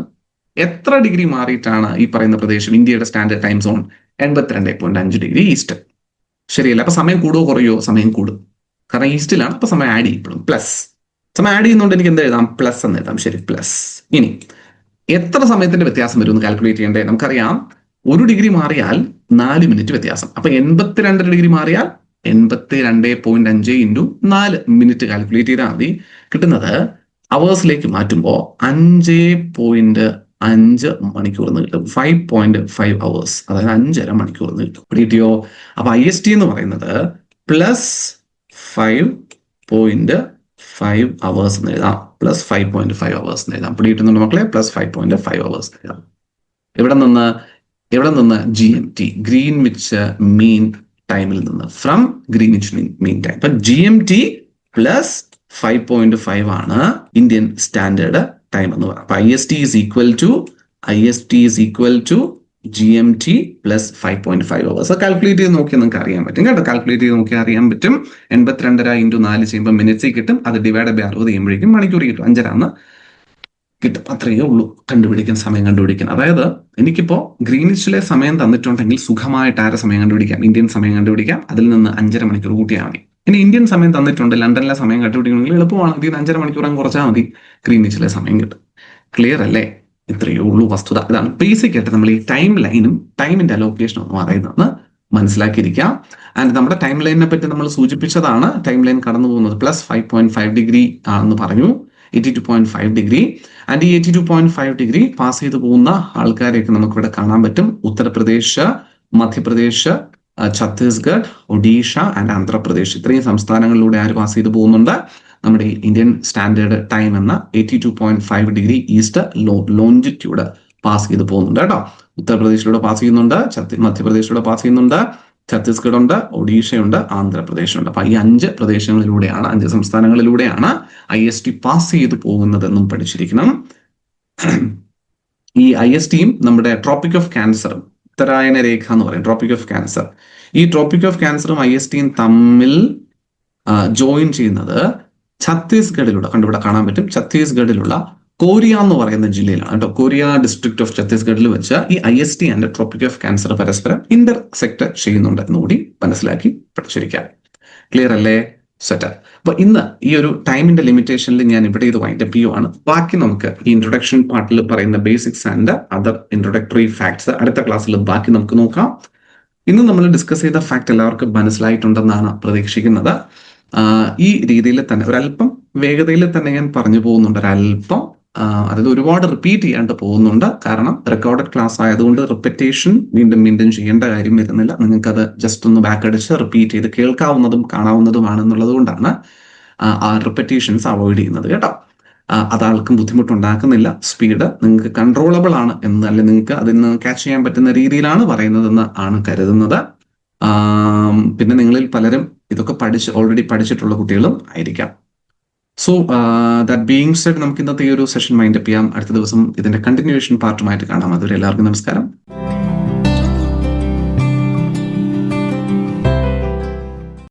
എത്ര ഡിഗ്രി മാറിയിട്ടാണ് ഈ പറയുന്ന പ്രദേശം ഇന്ത്യയുടെ standard time zone? 82.5 degree east, ശരിയല്ല? അപ്പൊ സമയം കൂടുമോ കുറയോ? സമയം കൂടും, കാരണം ഈസ്റ്റിലാണ്. അപ്പൊ സമയം ആഡ് ചെയ്യപ്പെടും. പ്ലസ് സമയം ആഡ് ചെയ്യുന്നതുകൊണ്ട് എനിക്ക് എന്ത് എഴുതാം? പ്ലസ് എന്ന് എഴുതാം, ശരി, പ്ലസ്. ഇനി എത്ര സമയത്തിന്റെ വ്യത്യാസം വരും എന്ന് കാൽക്കുലേറ്റ് ചെയ്യേണ്ടേ? നമുക്കറിയാം 1 ഡിഗ്രി മാറിയാൽ 4 മിനിറ്റ് വ്യത്യാസം. അപ്പൊ 82 ഡിഗ്രി മാറിയാൽ 82.5 ഇൻറ്റു 4 മിനിറ്റ് കാൽക്കുലേറ്റ് ചെയ്താൽ മതി. കിട്ടുന്നത് അവേഴ്സിലേക്ക് മാറ്റുമ്പോൾ 5.6 5 മണിക്കൂർ എന്ന് കിട്ടും. 5.5 hours, അതായത് 5.5 മണിക്കൂർ എന്ന് കിട്ടും. കിട്ടിയോ? അപ്പൊ IST എന്ന് പറയുന്നത് +5.5 hours എന്ന് എഴുതാം. +5.5 hours എന്ന് എഴുതാം. പിടിയിട്ടുന്നുണ്ട് മക്കളെ? +5.5 hours എന്ന് എഴുതാം. എവിടെ നിന്ന് GMT, ഗ്രീൻവിച്ച് മീൻ ടൈമിൽ നിന്ന്, ഫ്രം ഗ്രീൻവിച്ച് മീൻ ടൈം. അപ്പൊ GMT +5.5 ആണ് ഇന്ത്യൻ സ്റ്റാൻഡേർഡ് ടൈം എന്ന് പറയുന്നത്. അപ്പൊ IST is equal to GMT +5.5 hours. Calculate ചെയ്ത് നോക്കിയാൽ നിങ്ങൾക്ക് അറിയാൻ പറ്റും കേട്ടോ. കാൽക്കുലേറ്റ് ചെയ്ത് നോക്കിയാൽ അറിയാൻ പറ്റും. 82.5 × 4 ചെയ്യുമ്പോൾ മിനിറ്റ്സ് കിട്ടും. അത് ഡിവൈഡ് ബൈ 60 ചെയ്യുമ്പോഴേക്കും മണിക്കൂർ കിട്ടും. 5.5 കിട്ടും. അത്രയേ ഉള്ളൂ സമയം കണ്ടുപിടിക്കാൻ. അതായത് എനിക്കിപ്പോ ഗ്രീനിഷിലെ സമയം തന്നിട്ടുണ്ടെങ്കിൽ സുഖമായിട്ട് ആരെ സമയം കണ്ടുപിടിക്കാം? ഇന്ത്യൻ സമയം കണ്ടുപിടിക്കാം. അതിൽ നിന്ന് 5.5 മണിക്കൂർ കൂട്ടിയാൽ മതി. ഇനി ഇന്ത്യൻ സമയം തന്നിട്ടുണ്ട്, ലണ്ടനിലെ സമയം കണ്ടുപിടിക്കണമെങ്കിൽ എളുപ്പമാണ്. ഇതിന് 5.5 മണിക്കൂർ കുറച്ചാൽ മതി, ഗ്രീനിഷിലെ സമയം കിട്ടും. ക്ലിയർ അല്ലേ? ഇത്രയേ ഉള്ളൂ വസ്തുത. ഇതാണ് ബേസിക് ആയിട്ട് നമ്മൾ ഈ ടൈം ലൈനും ടൈമിന്റെ അലോക്കേഷനും എന്ന് പറയുന്നത് മനസ്സിലാക്കിയിരിക്കാം. ആൻഡ് നമ്മുടെ ടൈം ലൈനിനെ പറ്റി നമ്മൾ സൂചിപ്പിച്ചതാണ്. ടൈം ലൈൻ കടന്നു പോകുന്നത് +5.5 ഡിഗ്രി ആണെന്ന് പറഞ്ഞു, 82.5 ഡിഗ്രി. ആൻഡ് ഈ 82.5 ഡിഗ്രി പാസ് ചെയ്ത് പോകുന്ന ആൾക്കാരെയൊക്കെ നമുക്കിവിടെ കാണാൻ പറ്റും. ഉത്തർപ്രദേശ്, മധ്യപ്രദേശ്, ഛത്തീസ്ഗഡ്, ഒഡീഷ ആൻഡ് ആന്ധ്രാപ്രദേശ്, ഇത്രയും സംസ്ഥാനങ്ങളിലൂടെ ആര് പാസ് ചെയ്ത് പോകുന്നുണ്ട്? നമ്മുടെ ഇന്ത്യൻ സ്റ്റാൻഡേർഡ് ടൈം എന്ന 82.5 ഡിഗ്രി ഈസ്റ്റ് ലോഞ്ചിറ്റ്യൂഡ് പാസ് ചെയ്ത് പോകുന്നുണ്ട് കേട്ടോ. ഉത്തർപ്രദേശിലൂടെ പാസ് ചെയ്യുന്നുണ്ട്, മധ്യപ്രദേശിലൂടെ പാസ് ചെയ്യുന്നുണ്ട്, ഛത്തീസ്ഗഡ് ഉണ്ട്, ഒഡീഷയുണ്ട്, ആന്ധ്രാപ്രദേശ് ഉണ്ട്. അപ്പൊ ഈ 5 പ്രദേശങ്ങളിലൂടെയാണ്, 5 സംസ്ഥാനങ്ങളിലൂടെയാണ് IST പാസ് ചെയ്ത് പോകുന്നതെന്നും പഠിച്ചിരിക്കണം. ഈ ISTയും നമ്മുടെ ട്രോപ്പിക് ഓഫ് ക്യാൻസറും, ഉത്തരായന രേഖ എന്ന് പറയും, ട്രോപ്പിക് ഓഫ് ക്യാൻസർ. ഈ ട്രോപ്പിക് ഓഫ് ക്യാൻസറും ISTയും തമ്മിൽ ജോയിൻ ചെയ്യുന്നത് ഛത്തീസ്ഗഡിലൂടെ, കണ്ടിവിടെ കാണാൻ പറ്റും, ഛത്തീസ്ഗഡിലുള്ള കോരിയ എന്ന് പറയുന്ന ജില്ലയിലാണ് കേട്ടോ. കോരിയ ഡിസ്ട്രിക്ട് ഓഫ് ഛത്തീസ്ഗഡിൽ വെച്ച് ഈ IST and tropic of cancer പരസ്പരം ഇന്റർസെക്ട് ചെയ്യുന്നുണ്ട് എന്നുകൂടി മനസ്സിലാക്കി പഠിച്ചിരിക്കാം. ക്ലിയർ അല്ലേ? സെറ്റ്. അപ്പൊ ഇന്ന് ഈ ഒരു ടൈമിന്റെ ലിമിറ്റേഷനിൽ ഞാൻ ഇവിടെ ഇത് വൈൻഡപ്പ് ചെയ്യുവാണ്. ബാക്കി നമുക്ക് ഈ ഇൻട്രൊഡക്ഷൻ പാർട്ടിൽ പറയുന്ന basics and other introductory facts അടുത്ത ക്ലാസ്സിൽ ബാക്കി നമുക്ക് നോക്കാം. ഇന്ന് നമ്മൾ ഡിസ്കസ് ചെയ്ത ഫാക്ട് എല്ലാവർക്കും മനസ്സിലായിട്ടുണ്ടെന്നാണ് പ്രതീക്ഷിക്കുന്നത്. ഈ രീതിയിൽ തന്നെ ഒരല്പം വേഗതയിൽ തന്നെ ഞാൻ പറഞ്ഞു പോകുന്നുണ്ട്, ഒരല്പം അതായത് ഒരുപാട് റിപ്പീറ്റ് ചെയ്യാണ്ട് പോകുന്നുണ്ട്. കാരണം റെക്കോർഡഡ് ക്ലാസ് ആയതുകൊണ്ട് റിപ്പറ്റേഷൻ വീണ്ടും ചെയ്യേണ്ട കാര്യം വരുന്നില്ല. നിങ്ങൾക്ക് അത് ജസ്റ്റ് ഒന്ന് ബാക്ക് അടിച്ച് റിപ്പീറ്റ് ചെയ്ത് കേൾക്കാവുന്നതും കാണാവുന്നതുമാണെന്നുള്ളത് കൊണ്ടാണ് ആ റിപ്പറ്റേഷൻസ് അവോയ്ഡ് ചെയ്യുന്നത് കേട്ടോ. അതാൾക്കും ബുദ്ധിമുട്ടുണ്ടാക്കുന്നില്ല. സ്പീഡ് നിങ്ങൾക്ക് കൺട്രോളബിൾ ആണ് എന്ന്, അല്ലെങ്കിൽ നിങ്ങൾക്ക് അതിന് ക്യാച്ച് ചെയ്യാൻ പറ്റുന്ന രീതിയിലാണ് പറയുന്നതെന്ന് ആണ് കരുതുന്നത്. പിന്നെ നിങ്ങളിൽ പലരും ഇതൊക്കെ ഓൾറെഡി പഠിച്ചിട്ടുള്ള കുട്ടികളും ആയിരിക്കാം. സോ ദാറ്റ് ബീയിങ് സെഡ്, നമുക്ക് ഇന്നത്തെ ഈ ഒരു സെഷൻ മൈൻഡപ്പ് ചെയ്യാം. അടുത്ത ദിവസം ഇതിന്റെ കണ്ടിന്യൂവേഷൻ പാർട്ടുമായിട്ട് കാണാം. അതുവരെ എല്ലാവർക്കും നമസ്കാരം.